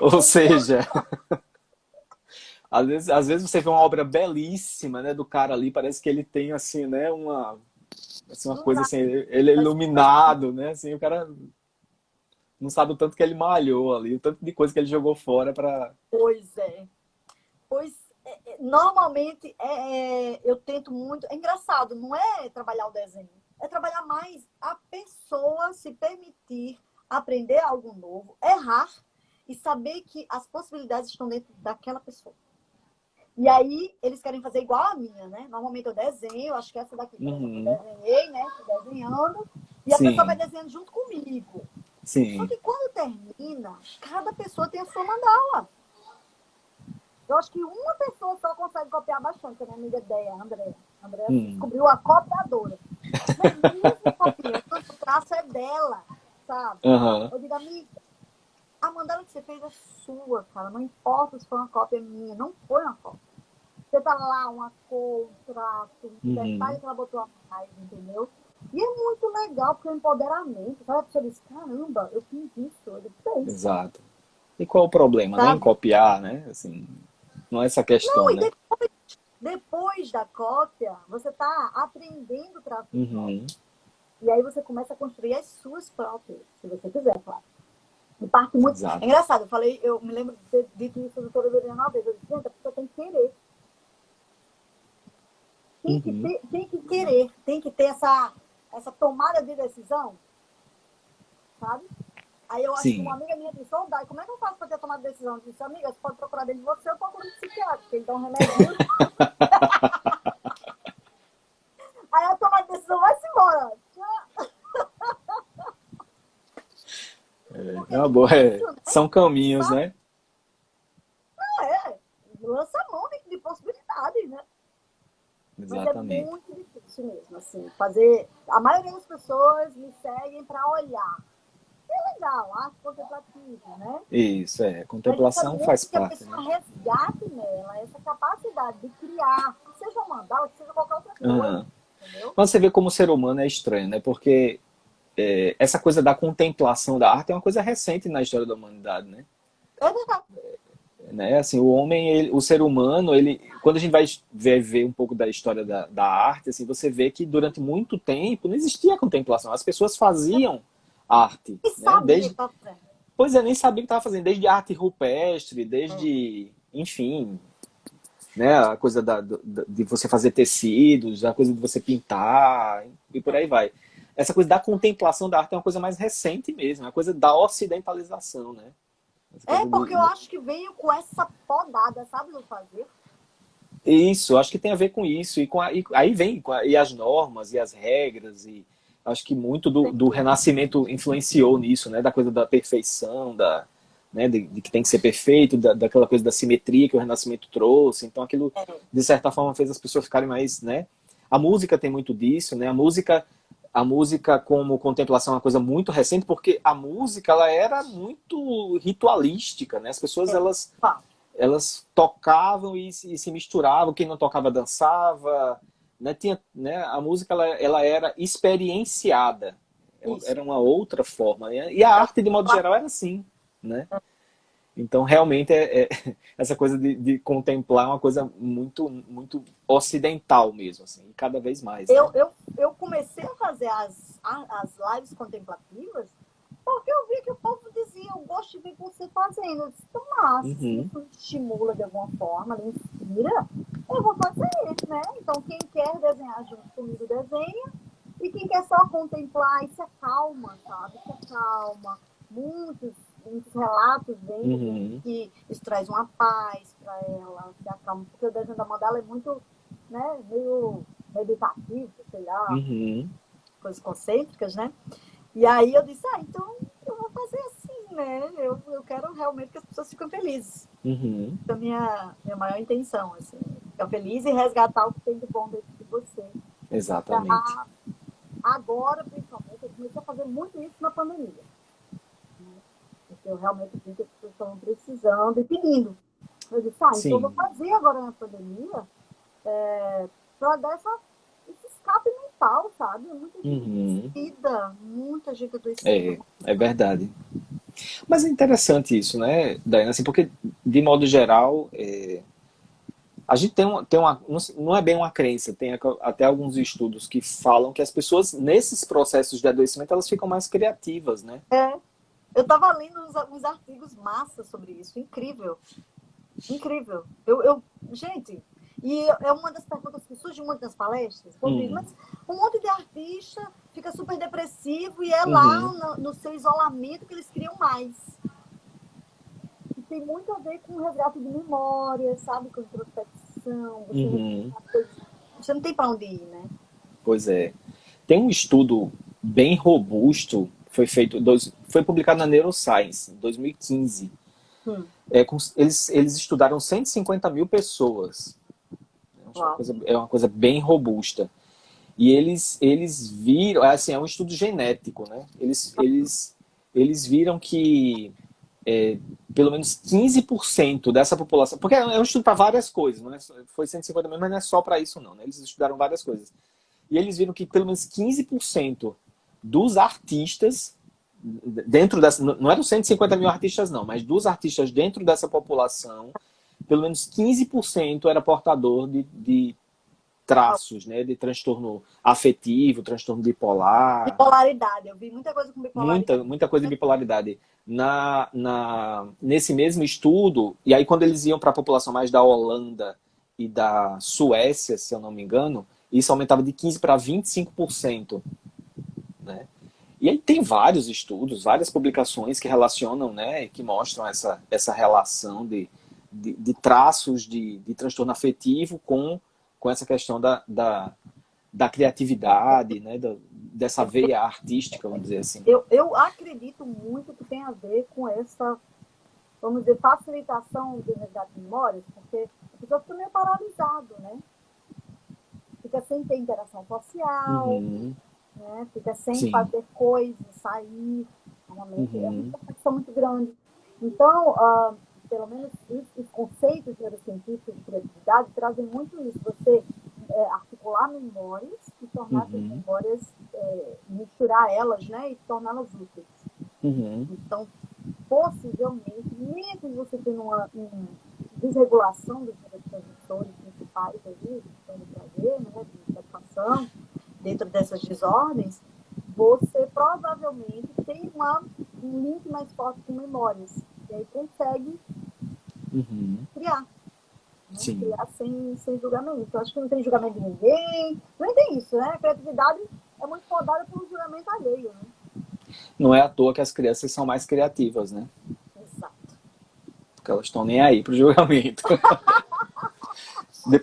Ou seja, às vezes você vê uma obra belíssima, né, do cara ali, parece que ele tem assim, né, uma Do coisa nada, assim, ele é iluminado, né, assim, o cara não sabe o tanto que ele malhou ali, o tanto de coisa que ele jogou fora para. pois é. Pois, normalmente, eu tento muito. É engraçado, não é trabalhar o desenho, é trabalhar mais a pessoa se permitir aprender algo novo, errar e saber que as possibilidades estão dentro daquela pessoa. E aí, eles querem fazer igual a minha, né? Normalmente eu desenho, acho que essa daqui, eu desenhei, né? Tô desenhando, e a pessoa vai Sim, desenhando junto comigo. Só sim. que quando termina, cada pessoa tem a sua mandala. Eu acho que uma pessoa só consegue copiar bastante, que é a minha amiga Deia, Andréa. Andréa Hum. descobriu a copiadora. Mesmo copiando, o traço é dela, sabe? Aham. Eu digo, amiga, a mandala que você fez é sua, cara. Não importa se foi uma cópia minha. Não foi uma cópia. Você tá lá, uma cor, um traço, um detalhe Uhum. que ela botou a mais, entendeu? E é muito legal, porque o empoderamento, sabe? A pessoa diz, caramba, eu fiz isso, eu fiz, Exato. E qual o problema, né? Em sabe? copiar, né? Assim, não é essa Não, questão, e né? depois da cópia, você tá aprendendo traços próprios. Uhum. E aí você começa a construir as suas próprias, se você quiser, claro. E parte muito. É Exato. engraçado, eu me lembro de ter dito isso a doutora Adriana uma vez. Eu disse, gente, a pessoa tem que querer. Uhum. Tem que querer, tem que ter essa tomada de decisão, sabe? Aí eu acho que uma Sim. amiga minha disse, ô, Dai, como é que eu faço para ter tomada de decisão? Eu disse, amiga, você pode procurar dentro de você ou procura um psiquiatra, porque ele dá um remedinho. Aí a tomada de decisão vai-se embora. É Porque uma no boa. início, né? São caminhos, Sabe? né? Lança a mão de possibilidades, né? Mas é Exatamente. muito difícil mesmo, assim, fazer. A maioria das pessoas me seguem para olhar. É legal, arte contemplativa, né? Isso, é. Mas eu Contemplação quero muito faz que a parte, né? pessoa resgate nela essa capacidade de criar, que seja um mandala, que seja qualquer outra coisa, Aham. entendeu? Mas você vê como o ser humano é estranho, né? Porque essa coisa da contemplação da arte é uma coisa recente na história da humanidade, né? É verdade. Né? Assim, o homem, o ser humano, ele, quando a gente vai ver um pouco da história da arte, assim, você vê que durante muito tempo não existia contemplação. As pessoas faziam arte, E né? sabia que Desde, tá fazendo. pois é, nem sabia o que estava fazendo, desde arte rupestre, É. desde, enfim, né? A coisa de você fazer tecidos, a coisa de você pintar e por aí vai. Essa coisa da contemplação da arte é uma coisa mais recente mesmo, é uma coisa da ocidentalização, né? Essa É coisa porque eu acho que veio com essa podada, sabe, do fazer? Isso, acho que tem a ver com isso. E aí vem e as normas e as regras. E acho que muito do Renascimento influenciou nisso, né? Da coisa da perfeição, né? De que tem que ser perfeito, daquela coisa da simetria que o Renascimento trouxe. Então aquilo, de certa forma, fez as pessoas ficarem mais, né? A música tem muito disso, né? A música como contemplação é uma coisa muito recente, porque a música ela era muito ritualística, né? As pessoas É. elas tocavam e se misturavam, quem não tocava dançava, né? Tinha, né? A música ela era experienciada, Isso. era uma outra forma, né? E a arte de modo geral era assim, né? Então realmente essa coisa de contemplar é uma coisa muito muito ocidental mesmo, assim, e cada vez mais, Eu, né? eu, eu comecei a fazer as lives contemplativas porque eu vi que o povo dizia, eu gosto de ver você fazendo. Eu disse, massa, se Uhum, isso estimula de alguma forma, me inspira, eu vou fazer, né? Então, quem quer desenhar junto comigo, desenha. E quem quer só contemplar, isso acalma, sabe? Isso acalma. Muitos relatos vêm de gente uhum, que isso traz uma paz para ela, se acalma. Porque o desenho da mandala é muito, né, meio meditativo, sei lá, uhum, coisas concêntricas, né? E aí eu disse, então eu vou fazer assim, né? Eu quero realmente que as pessoas fiquem felizes. uhum, Essa é a minha maior intenção, assim. Ficar feliz e resgatar o que tem de bom dentro de você. exatamente. Pra agora, principalmente, eu comecei a fazer muito isso na pandemia. Né? Porque eu realmente vi que as pessoas estavam precisando e pedindo. Eu disse, então eu vou Sim. fazer agora na pandemia para dar esse escape mental, sabe? Muita gente Uhum. adoecida, muita gente adoecida. É verdade. Mas é interessante isso, né, Daiane? Assim, porque, de modo geral, a gente tem uma. Não é bem uma crença, tem até alguns estudos que falam que as pessoas, nesses processos de adoecimento, elas ficam mais criativas, né? É, eu estava lendo uns artigos massa sobre isso, incrível, incrível. Gente, e é uma das perguntas que surge muito nas palestras. Eu digo, Uhum. mas um monte de artista fica super depressivo e é lá Uhum. no seu isolamento que eles criam mais. tem muito a ver com resgate de memória, sabe? Com introspecção. Você não tem para onde ir, né? Pois é. Tem um estudo bem robusto, foi publicado na Neuroscience, em 2015. Hum. Eles estudaram 150 mil pessoas. É uma coisa bem robusta. E eles viram, assim, é um estudo genético, né? Eles viram que pelo menos 15% dessa população, porque é um estudo para várias coisas, não é? Foi 150 mil, mas não é só para isso não, né? Eles estudaram várias coisas. E eles viram que pelo menos 15% dos artistas, dentro dessa, não eram 150 mil artistas não, mas dos artistas dentro dessa população, pelo menos 15% era portador de traços, né, de transtorno afetivo, transtorno bipolar. Bipolaridade, eu vi muita coisa com bipolaridade. Muita coisa de bipolaridade. Nesse mesmo estudo, e aí quando eles iam para a população mais da Holanda e da Suécia, se eu não me engano, isso aumentava de 15% para 25%. Né? E aí tem vários estudos, várias publicações que relacionam, né, que mostram essa relação de traços de transtorno afetivo com essa questão da criatividade, né, dessa veia artística, vamos dizer assim. Eu acredito muito que tem a ver com essa, vamos dizer, facilitação do resgate de memórias, porque a pessoa fica meio paralisado, né? Fica sem ter interação social, né? Fica sem fazer coisas, sair, normalmente é uma reflexão muito grande. Então, pelo menos os conceitos neurocientíficos de criatividade trazem muito isso. Você articular memórias e tornar essas memórias, misturar elas, né, e torná-las úteis. Então, possivelmente, mesmo que você tenha uma desregulação dos neurotransmissores principais ali, que estão no prazer, né, de satisfação, dentro dessas desordens, você provavelmente tem um link mais forte com memórias. E aí consegue criar. Né? Criar sem julgamento. Eu acho que não tem julgamento de ninguém. Não tem isso, né? A criatividade é muito podada pelo julgamento alheio, né? Não é à toa que as crianças são mais criativas, né? Exato. Porque elas estão nem aí pro julgamento.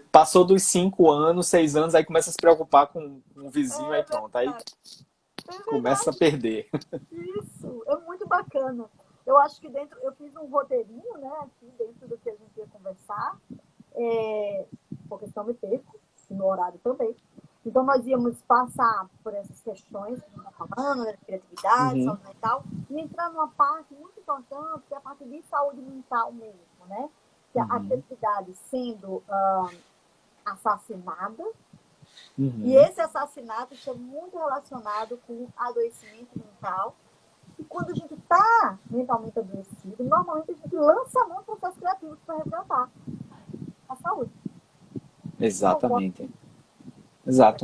Passou dos 5 anos, 6 anos, aí começa a se preocupar com um vizinho, aí pronto. Aí começa a perder. Isso, é muito bacana. Eu acho que eu fiz um roteirinho, né, aqui dentro do que a gente ia conversar, porque senão me perco, no horário também. Então, nós íamos passar por essas questões que a gente está falando, né, de criatividade, saúde mental, e entrar numa parte muito importante, que é a parte de saúde mental mesmo, né? Que a criatividade sendo assassinada, e esse assassinato está muito relacionado com adoecimento mental. E quando a gente está mentalmente adoecido, normalmente a gente lança a mão no processo criativo para resgatar a saúde. Exatamente. Exato.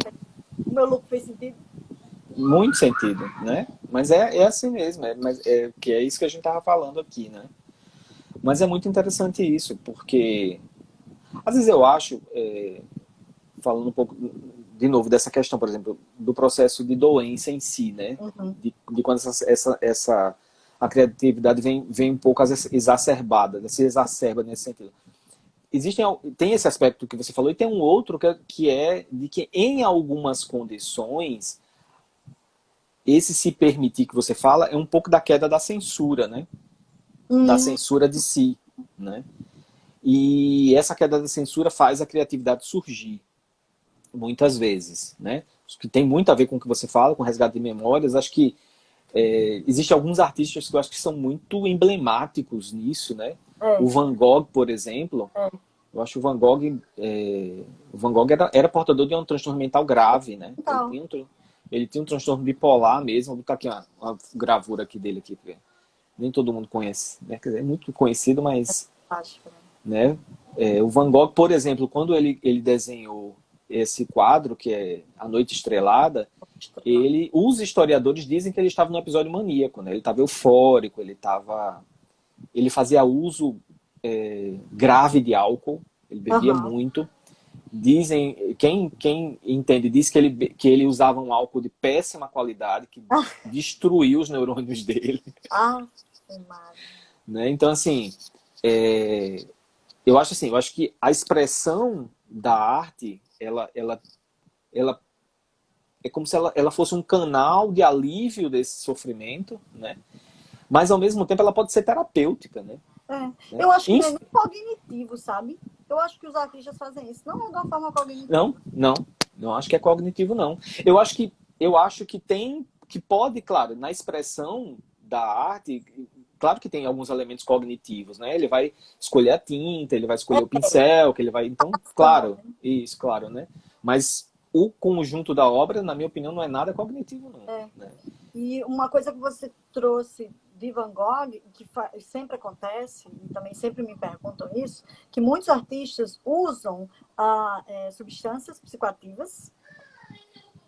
O meu look fez sentido? Muito sentido, né? Mas é assim mesmo, que é isso que a gente estava falando aqui, né? Mas é muito interessante isso, porque às vezes eu acho, falando um pouco de novo dessa questão, por exemplo, do processo de doença em si, né? De quando a criatividade vem um pouco exacerbada, né? Se exacerba nesse sentido. Tem esse aspecto que você falou, e tem um outro que é de que em algumas condições esse se permitir que você fala é um pouco da queda da censura, né? Da censura de si, né? E essa queda da censura faz a criatividade surgir, muitas vezes, né? Acho que tem muito a ver com o que você fala, com resgate de memórias. Acho que existem alguns artistas que eu acho que são muito emblemáticos nisso, né? O Van Gogh, por exemplo, eu acho que o Van Gogh era portador de um transtorno mental grave, né? Então. Ele tinha um transtorno bipolar mesmo. Vou botar aqui uma gravura aqui dele aqui, porque nem todo mundo conhece, né? Quer dizer, é muito conhecido, mas né? O Van Gogh, por exemplo, quando ele desenhou esse quadro, que é A Noite Estrelada, os historiadores dizem que ele estava num episódio maníaco, né? Ele estava eufórico, ele fazia uso grave de álcool, ele bebia muito. Dizem, quem entende diz que ele usava um álcool de péssima qualidade, que destruiu os neurônios dele. Né? Então, assim, eu acho assim, eu acho que a expressão da arte, ela é como se ela fosse um canal de alívio desse sofrimento, né? Mas ao mesmo tempo ela pode ser terapêutica, né? Eu acho que não é nem cognitivo, sabe? Eu acho que os artistas fazem isso. Não é de uma forma cognitiva. Não acho que é cognitivo, não. Eu acho que que pode, claro, na expressão da arte, claro que tem alguns elementos cognitivos, né? Ele vai escolher a tinta, ele vai escolher o pincel, que ele vai, então, claro, isso, claro, né? Mas o conjunto da obra, na minha opinião, não é nada cognitivo, não. Né? E uma coisa que você trouxe de Van Gogh, que sempre acontece, e também sempre me perguntam isso, que muitos artistas usam substâncias psicoativas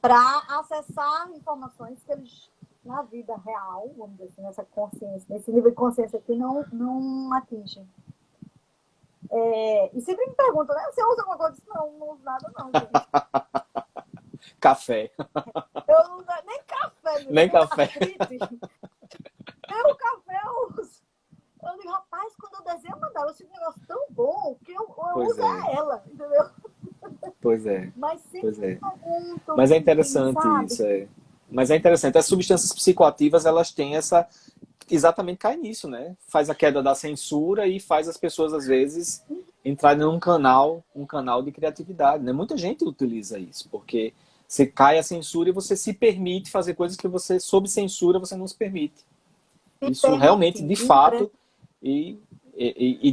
para acessar informações que eles, na vida real, vamos dizer assim, nessa consciência, nesse nível de consciência aqui, não atingem. E sempre me perguntam, né? Você usa alguma coisa? Não uso nada, não, gente. Café. Eu não uso nem café, nem café. Eu, o café eu uso. Eu digo, rapaz, quando eu desenho a mandala, eu sinto um negócio tão bom que eu uso ela, entendeu? Pois é. Mas sempre pergunto. Mas é interessante isso, Mas é interessante. As substâncias psicoativas, elas têm exatamente cai nisso, né? Faz a queda da censura e faz as pessoas, às vezes, entrarem num canal de criatividade, né? Muita gente utiliza isso, porque você cai a censura e você se permite fazer coisas que você, sob censura, você não se permite. Isso realmente, de fato, e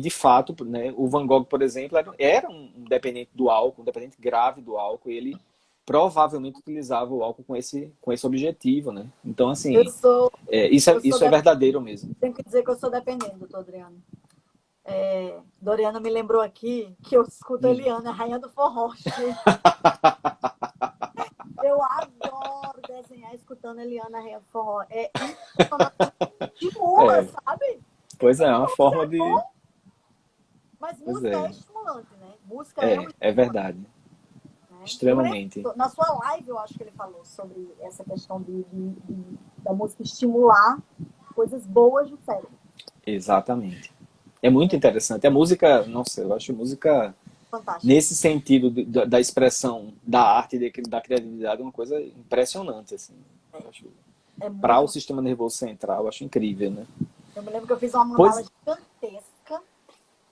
de fato, né, o Van Gogh, por exemplo, era um dependente do álcool, um dependente grave do álcool, e ele provavelmente utilizava o álcool com esse objetivo, né? Então, assim, isso é verdadeiro mesmo. Tenho que dizer que eu sou dependente, doutor Adriano. Doriana me lembrou aqui que eu escuto Eliana, a rainha do forró. Eu adoro desenhar escutando Eliana, a rainha do forró. Estimula, sabe? Pois é uma forma de... Mas música é estimulante, né? Música é verdade. Né? Extremamente. Na sua live, eu acho que ele falou sobre essa questão da música estimular coisas boas do cérebro. Exatamente. É muito interessante. A música, nossa, eu acho música... Fantástico. Nesse sentido da expressão da arte e da criatividade, é uma coisa impressionante, assim. Para o sistema nervoso central, eu acho incrível, né? Eu me lembro que eu fiz uma mandala gigantesca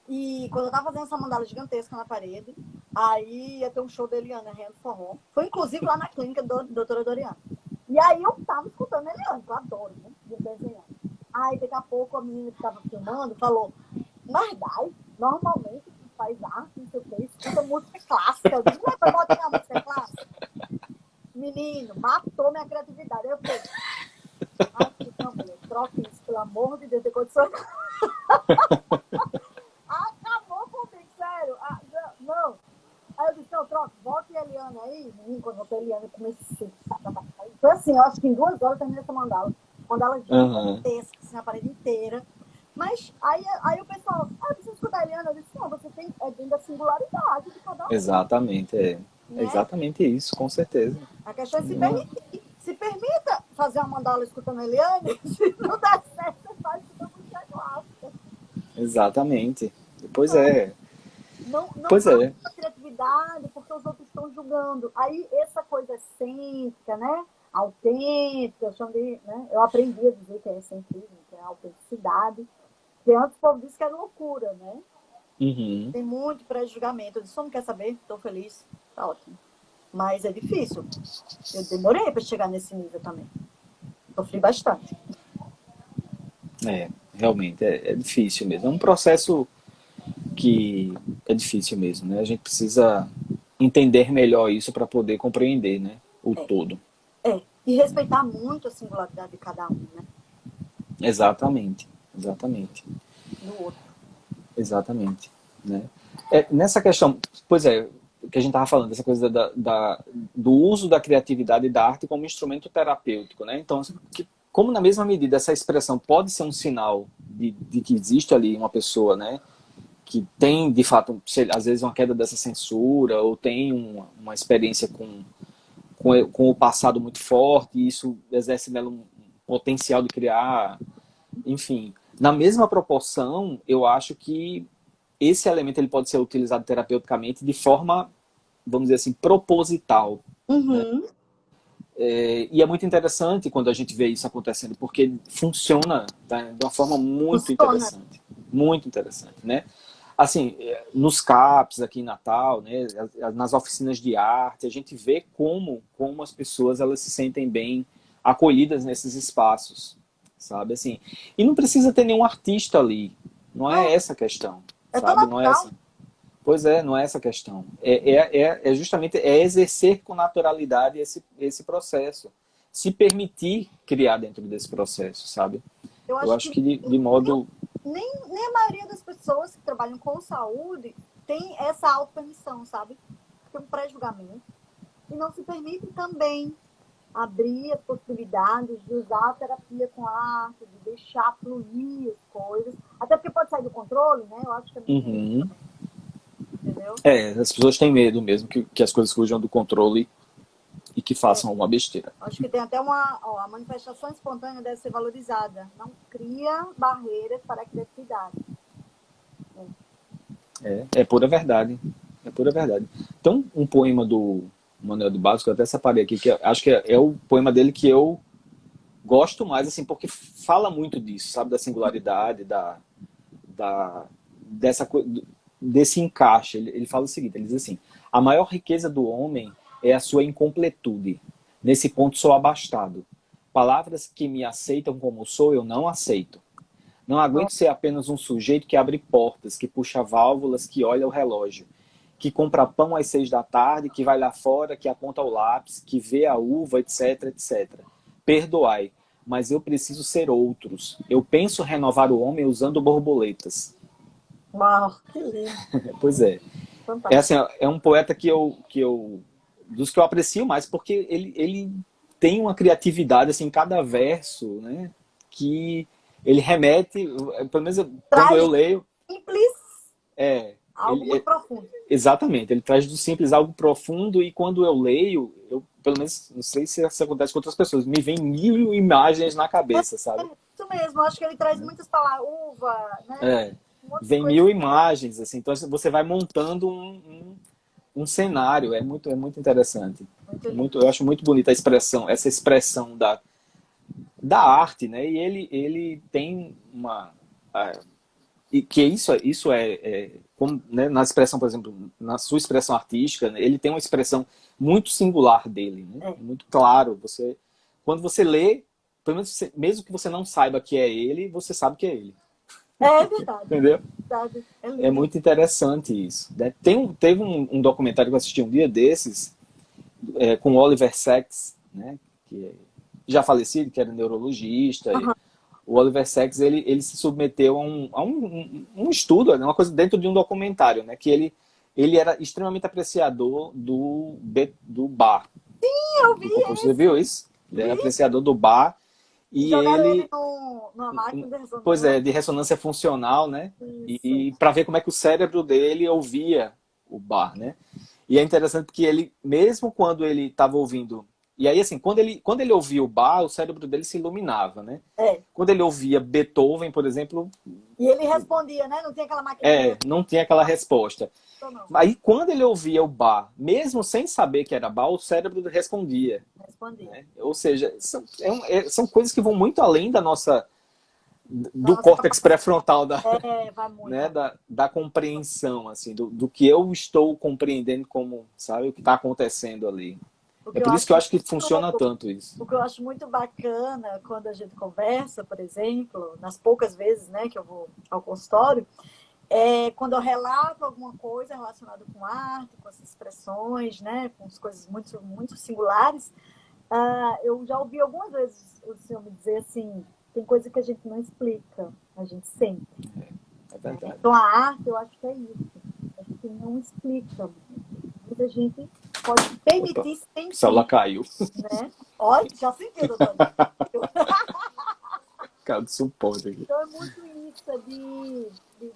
e quando eu tava fazendo essa mandala gigantesca na parede, aí ia ter um show da Eliana, Rainha do Forró. Foi inclusive lá na clínica da doutora Doriana. E aí eu tava escutando a Eliana, que eu adoro, né? Desenhando. Aí daqui a pouco a menina que tava filmando falou, mas Dai, normalmente faz arte, não sei o que, escuta música clássica. Eu digo, não é pra botar a música clássica? Menino, matou minha criatividade. Eu falei, não, troca isso, pelo amor de Deus, tem condições. Acabou comigo, sério. Não. Aí eu disse, não, troca, bota a Eliana aí. Menino, quando eu botei a Eliana, eu comecei. Então, assim, eu acho que em 2 horas eu terminei essa mandala. Mandala gigantesca, assim, na parede inteira. Mas aí o pessoal, precisa escutar a Eliana. Eu disse, não, você tem dentro da singularidade de cada um. Exatamente, né? Exatamente isso, com certeza. A questão é se permitir. Se permita fazer uma mandala escutando a Eliane, se não der certo, você faz escutando música clássica. Exatamente. Pois Não pois a criatividade, porque os outros estão julgando. Aí essa coisa excêntrica, né? Autêntica, eu aprendi a dizer que é excentrismo, que é autenticidade. Porque antes o povo disse que era loucura, né? Uhum. Tem muito pré-julgamento. Eu disse, não quer saber? Estou feliz. Tá ótimo. Mas é difícil. Eu demorei para chegar nesse nível também. Sofri bastante. Realmente, é difícil mesmo. É um processo que é difícil mesmo, né? A gente precisa entender melhor isso para poder compreender, né? O todo. E respeitar muito a singularidade de cada um, né? Exatamente. Do outro. Exatamente. Né? Nessa questão, pois que a gente estava falando, essa coisa do uso da criatividade e da arte como instrumento terapêutico, né? Então, como na mesma medida essa expressão pode ser um sinal de que existe ali uma pessoa, né? Que tem, de fato, às vezes uma queda dessa censura, ou tem uma experiência com o passado muito forte, e isso exerce nela um potencial de criar, enfim. Na mesma proporção, eu acho que esse elemento ele pode ser utilizado terapeuticamente de forma, vamos dizer assim, proposital. Uhum. E é muito interessante quando a gente vê isso acontecendo, porque funciona, tá, de uma forma muito Funciona. interessante. Muito interessante, né? Assim, nos CAPs aqui em Natal, né, nas oficinas de arte, a gente vê como as pessoas elas se sentem bem acolhidas nesses espaços, sabe? Assim, e não precisa ter nenhum artista ali, não é essa a questão, É tão sabe? Não é natural. essa. Pois é, não é essa a questão. É justamente exercer com naturalidade esse processo. Se permitir criar dentro desse processo, sabe? Eu Eu acho acho que que de modo... nem a maioria das pessoas que trabalham com saúde tem essa auto-permissão, sabe? Tem um pré-julgamento. E não se permite também abrir as possibilidades de usar a terapia com a arte, de deixar fluir as coisas. Até porque pode sair do controle, né? Eu acho que é muito isso Uhum. também, entendeu? As pessoas têm medo mesmo que as coisas fujam do controle e que façam alguma besteira. Acho que tem até a manifestação espontânea deve ser valorizada. Não cria barreiras para a criatividade. É pura verdade. É pura verdade. Então, um poema do Manuel de Barros, que eu até separei aqui, que acho que é o poema dele que eu gosto mais, assim, porque fala muito disso, sabe? Da singularidade, da, dessa, desse encaixe. Ele fala o seguinte, ele diz assim, a maior riqueza do homem é a sua incompletude. Nesse ponto sou abastado. Palavras que me aceitam como sou, eu não aceito. Não aguento ser apenas um sujeito que abre portas, que puxa válvulas, que olha o relógio, que compra pão às 6 da tarde, que vai lá fora, que aponta o lápis, que vê a uva, etc, etc. Perdoai, mas eu preciso ser outros. Eu penso renovar o homem usando borboletas. Uau, que lindo. Pois é. Fantástico. Assim, é um poeta dos que eu aprecio mais, porque ele tem uma criatividade assim, em cada verso, né? Que ele remete, pelo menos quando eu Traz leio, simples é, algo muito profundo. exatamente, ele traz do simples algo profundo e quando eu leio, eu pelo menos, não sei se isso acontece com outras pessoas, me vem mil imagens na cabeça, sabe? Isso mesmo, acho que ele traz muitas palavras, uva, né? É, Um monte de vem coisas. mil imagens, assim, então você vai montando um cenário, é muito interessante. Muito É lindo. muito, eu acho muito bonita a expressão, essa expressão da arte, né? E ele tem uma... e que isso como, né, na expressão, por exemplo, na sua expressão artística, né, ele tem uma expressão muito singular dele, né? É. Muito claro. Quando você lê, pelo menos mesmo que você não saiba que é ele, você sabe que é ele. É verdade, Entendeu? verdade. É É lindo. muito interessante isso. Né? Teve um documentário que eu assisti um dia desses, com Oliver Sacks, né? Que já falecido, que era neurologista. Aham. O Oliver Sacks ele se submeteu a um estudo, uma coisa dentro de um documentário, né? Que ele era extremamente apreciador do bar. Eu vi Você esse, viu isso? Ele era apreciador do bar e e jogaram ele ele, numa máquina de pois é, ressonância. de ressonância funcional, né? Isso. E para ver como é que o cérebro dele ouvia o bar, né? E é interessante porque ele, mesmo quando ele estava ouvindo... E aí, assim, quando ele ouvia o bar, o cérebro dele se iluminava, né? É. Quando ele ouvia Beethoven, por exemplo, E ele respondia, né? Não tinha aquela maquininha. não tinha aquela resposta. Não. Aí, quando ele ouvia o bar, mesmo sem saber que era bar, o cérebro respondia. Respondia. Né? Ou seja, são coisas que vão muito além da nossa... do Nossa, córtex pré-frontal vai muito. né, da compreensão, assim, do que eu estou compreendendo como, sabe, o que está acontecendo ali. É por isso que eu acho que funciona tanto isso. O que eu acho muito bacana quando a gente conversa, por exemplo, nas poucas vezes, né, que eu vou ao consultório, é quando eu relato alguma coisa relacionada com arte, com essas expressões, né, com as coisas muito, muito singulares, eu já ouvi algumas vezes o senhor me dizer assim, tem coisa que a gente não explica, a gente sente. É verdade. Então, a arte, eu acho que é isso. A gente não explica. Muita gente pode permitir sentir. O celular caiu. Né? Olha, já sentiu, doutor. Caiu de suporte aqui. Então, é muito isso,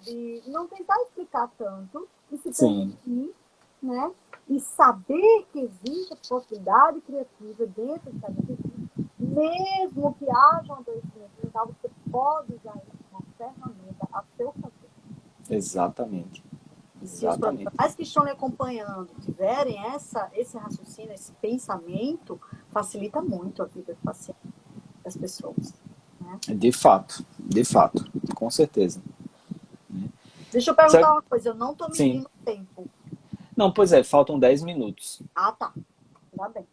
de não tentar explicar tanto e se Sim. permitir, né? E saber que existe a possibilidade criativa dentro de cada pessoa, mesmo que haja um adoecimento mental, você pode usar isso a seu favor. Exatamente. E se os Exatamente. profissionais que estão lhe acompanhando tiverem esse raciocínio, esse pensamento, facilita muito a vida do paciente, das pessoas. Né? De fato, com certeza. Deixa eu perguntar Sabe? uma coisa, eu não estou Sim. medindo o tempo. Não, pois é, faltam 10 minutos. Ah, tá. Ainda bem.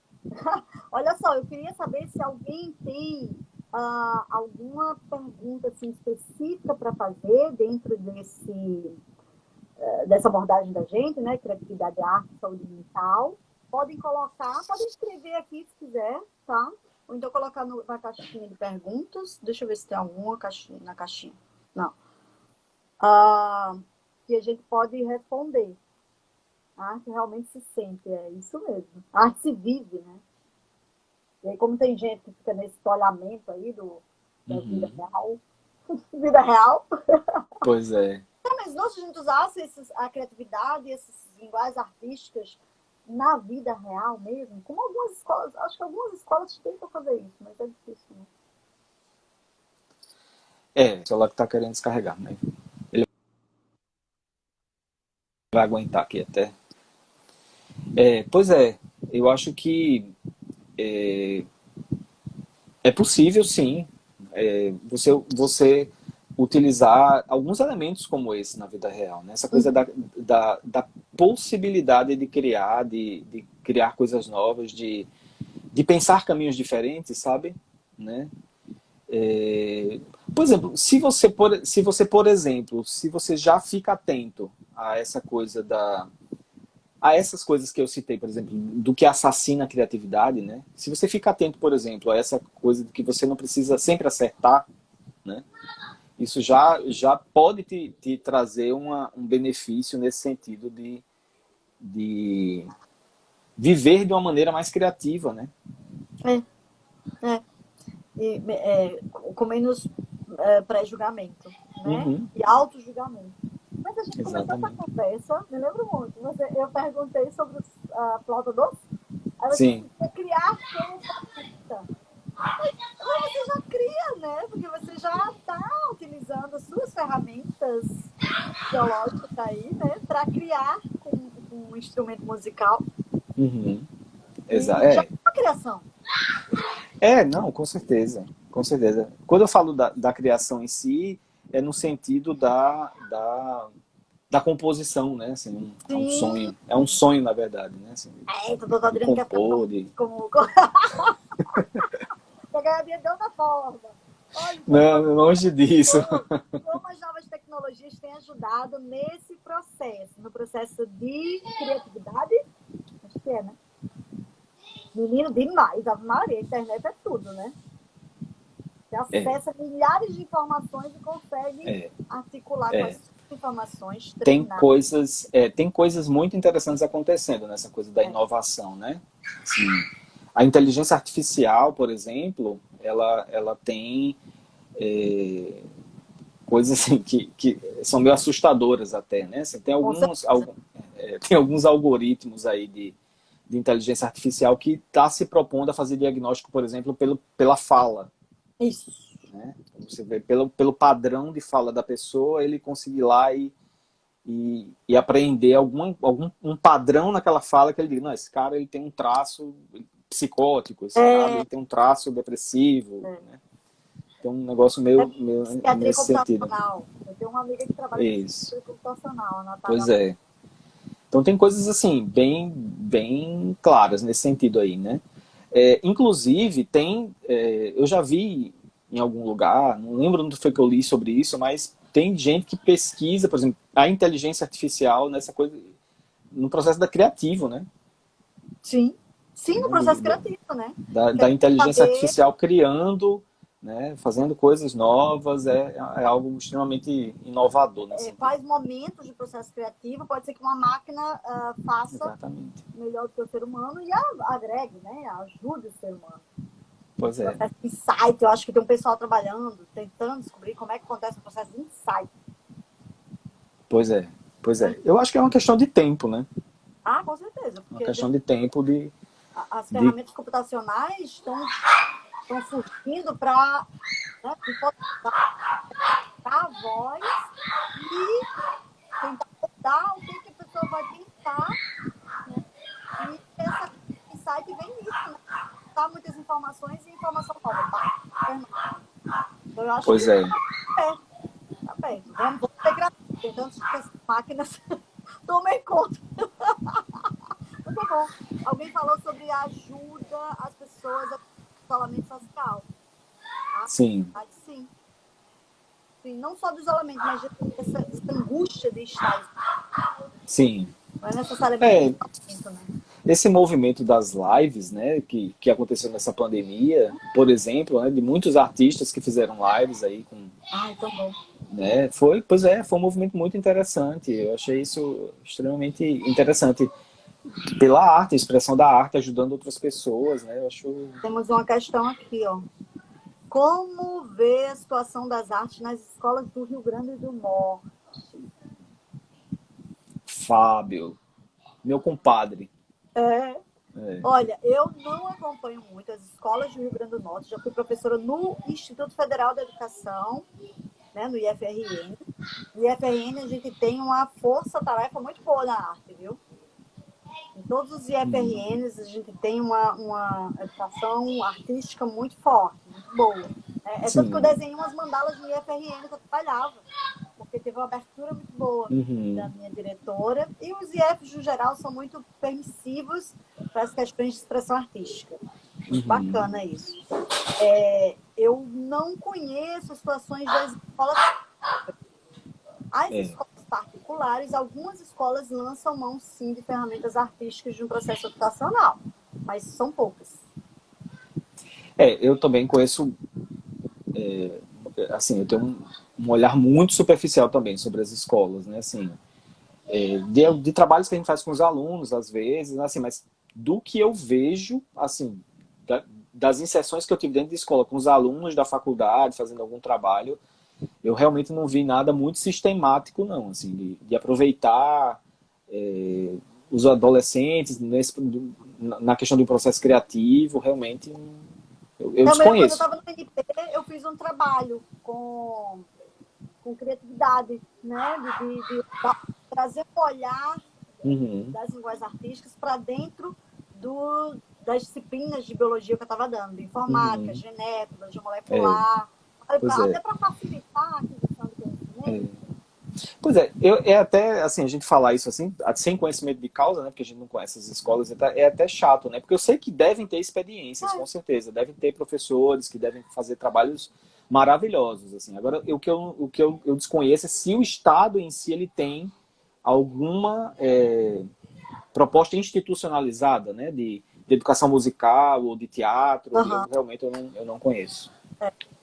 Olha só, eu queria saber se alguém tem alguma pergunta assim, específica para fazer dentro dessa abordagem da gente, né? Criatividade, arte, saúde mental. Podem colocar, podem escrever aqui se quiser, tá? Ou então colocar na caixinha de perguntas. Deixa eu ver se tem alguma na caixinha. Não. Que a gente pode responder. A arte realmente se sente, é isso mesmo. A arte se vive, né? E aí, como tem gente que fica nesse olhamento aí da vida real, vida real. Pois é. Mas não, se a gente usasse a criatividade, essas linguagens artísticas na vida real mesmo, como algumas escolas, acho que algumas escolas tentam fazer isso, mas é difícil, né? O celular que tá querendo descarregar, né? Ele vai aguentar aqui até. Pois é, eu acho que é possível, sim, você utilizar alguns elementos como esse na vida real, né? Essa coisa da possibilidade de criar coisas novas, de pensar caminhos diferentes, sabe? Né? Por exemplo, se você, por exemplo, se você já fica atento a essa coisa a essas coisas que eu citei, por exemplo, do que assassina a criatividade, né? Se você fica atento, por exemplo, a essa coisa de que você não precisa sempre acertar, né? Isso já pode te trazer um benefício nesse sentido de viver de uma maneira mais criativa, né? Com menos pré-julgamento, né? Uhum. E auto-julgamento. Mas a gente começou essa Exatamente. conversa, me lembro muito. Eu perguntei sobre a flauta doce. Aí você Sim. disse, criar como flauta. Mas você já cria, né? Porque você já está utilizando as suas ferramentas biológicas aí, né? Para criar com um instrumento musical. Uhum. E Exato. já é uma criação. Não, com certeza. Com certeza. Quando eu falo da criação em si, é no sentido da composição, né? Assim, é um sonho. É um sonho, na verdade, né? Assim, Eita, doutor de Adriano quer ficar compor, como... Quer ganhar dinheiro de outra forma. Olha, Não, longe disso. como as novas tecnologias têm ajudado nesse processo, no processo de criatividade? Acho que né? Menino, demais. A maioria, a internet é tudo, né? Você acessa milhares de informações e consegue articular com as informações, treinar. Tem coisas muito interessantes acontecendo nessa coisa da inovação, né? Assim, a inteligência artificial, por exemplo, ela tem coisas assim que são meio assustadoras até, né? Assim, tem alguns algoritmos aí de inteligência artificial que está se propondo a fazer diagnóstico, por exemplo, pela fala. Isso. Né? Você vê pelo padrão de fala da pessoa, ele conseguir lá e apreender um padrão naquela fala que ele diga, não, esse cara ele tem um traço psicótico, esse cara ele tem um traço depressivo, né? Tem um negócio meio nesse sentido. Eu tenho uma amiga que trabalha com psiquiatria computacional, a Natália. Pois é. Então tem coisas assim, bem claras nesse sentido aí, né? Inclusive, eu já vi em algum lugar, não lembro onde foi que eu li sobre isso, mas tem gente que pesquisa, por exemplo, a inteligência artificial nessa coisa, no processo criativo, né? Sim, no processo criativo, né? Da inteligência artificial criando, né, fazendo coisas novas, é algo extremamente inovador. Faz momentos de processo criativo, pode ser que uma máquina faça melhor do que o ser humano e agregue, né? Ajude o ser humano. Pois é. Processo de insight, eu acho que tem um pessoal trabalhando, tentando descobrir como é que acontece o processo de insight. Pois é. Eu acho que é uma questão de tempo, né? Ah, com certeza. Uma questão de tempo de... As ferramentas computacionais estão surgindo para a voz e tentar mudar o que a pessoa vai pensar, né? E essa insight vem nisso, né? Dá muitas informações e informação nova. Pá. Então, eu acho Pois que é. tá bem. Vamos ter gratuito. Então, que as máquinas tomem conta. Muito bom. Alguém falou sobre a ajuda às pessoas a isolamento social. Sim. Sim. Sim. Não só do isolamento, mas essa angústia de estar. Sim. Não é necessariamente isolamento, né? Esse movimento das lives, né, que aconteceu nessa pandemia, por exemplo, né, de muitos artistas que fizeram lives aí com... Ai, tão bom. Né, foi um movimento muito interessante. Eu achei isso extremamente interessante. Pela arte, a expressão da arte ajudando outras pessoas, né? Eu acho... Temos uma questão aqui, ó. Como vê a situação das artes nas escolas do Rio Grande do Norte? Fábio, meu compadre. Olha, eu não acompanho muito as escolas do Rio Grande do Norte. Já fui professora no Instituto Federal da Educação, né, no IFRN. No IFRN a gente tem uma força-tarefa muito boa na arte, viu? Em todos os IFRNs a gente tem uma educação artística muito forte, muito boa. É tanto que eu desenhei umas mandalas no IFRN que eu trabalhava, porque teve uma abertura muito boa da minha diretora. E os IFs, no geral, são muito permissivos para as questões de expressão artística. Bacana isso. Eu não conheço as situações das escolas. As escolas particulares, algumas escolas lançam mão, sim, de ferramentas artísticas de um processo educacional, mas são poucas. Eu também conheço... assim, eu tenho um olhar muito superficial também sobre as escolas, né? Assim, de trabalhos que a gente faz com os alunos, às vezes, assim, mas do que eu vejo, assim, das inserções que eu tive dentro de escola com os alunos da faculdade, fazendo algum trabalho, eu realmente não vi nada muito sistemático, não, assim, de aproveitar os adolescentes na questão do processo criativo, realmente eu Também, quando eu desconheço. estava no NP, eu fiz um trabalho com criatividade, né? De trazer um olhar das linguagens artísticas para dentro das disciplinas de biologia que eu estava dando, de informática, genética, biologia molecular, até para facilitar a aquisição de conhecimento. Pois até, assim, a gente falar isso assim, sem conhecimento de causa, né, porque a gente não conhece as escolas, é até chato, né, porque eu sei que devem ter experiências, com certeza, devem ter professores que devem fazer trabalhos maravilhosos, assim. Agora, o que eu desconheço é se o Estado em si, ele tem alguma proposta institucionalizada, né, de educação musical ou de teatro, realmente eu não conheço.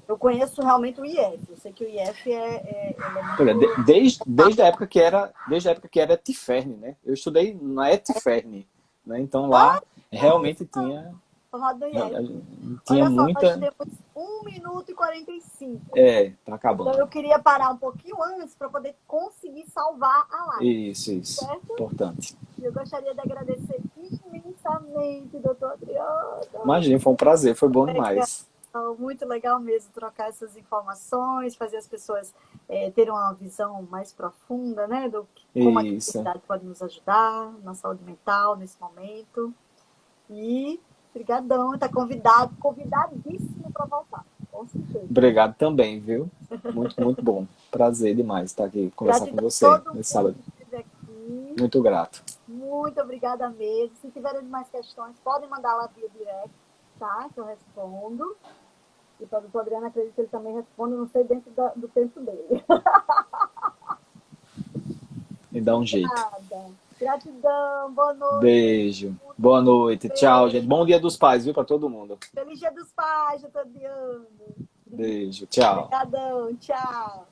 Eu conheço realmente o IF. Eu sei que o IF desde a época que era Etiferne, né? Eu estudei na Etiferne, né? Então lá realmente tinha Olha só, muita... nós temos 1 minuto e 45. Tá acabando. Então eu queria parar um pouquinho antes para poder conseguir salvar a live. Isso. Certo? Importante. E eu gostaria de agradecer imensamente, doutor Adriano. Imagina, foi um prazer, foi bom demais. Muito legal mesmo trocar essas informações, fazer as pessoas terem uma visão mais profunda, né, do como a criatividade pode nos ajudar na saúde mental nesse momento. E brigadão, está convidadíssimo para voltar, com certeza. Obrigado também, viu? Muito, muito bom. Prazer demais estar aqui conversar com você nesse sábado. Muito grato. Muito obrigada mesmo. Se tiverem mais questões, podem mandar lá via direct, tá? Que eu respondo. E para o doutor Adriano, acredito que ele também responde, não sei, dentro do tempo dele. Me dá um jeito. Nada. Gratidão, boa noite. Beijo. Boa noite. Beijo. Tchau, gente. Bom Dia dos Pais, viu, para todo mundo. Feliz Dia dos Pais, doutor Adriano. Beijo. Tchau. Obrigadão. Tchau.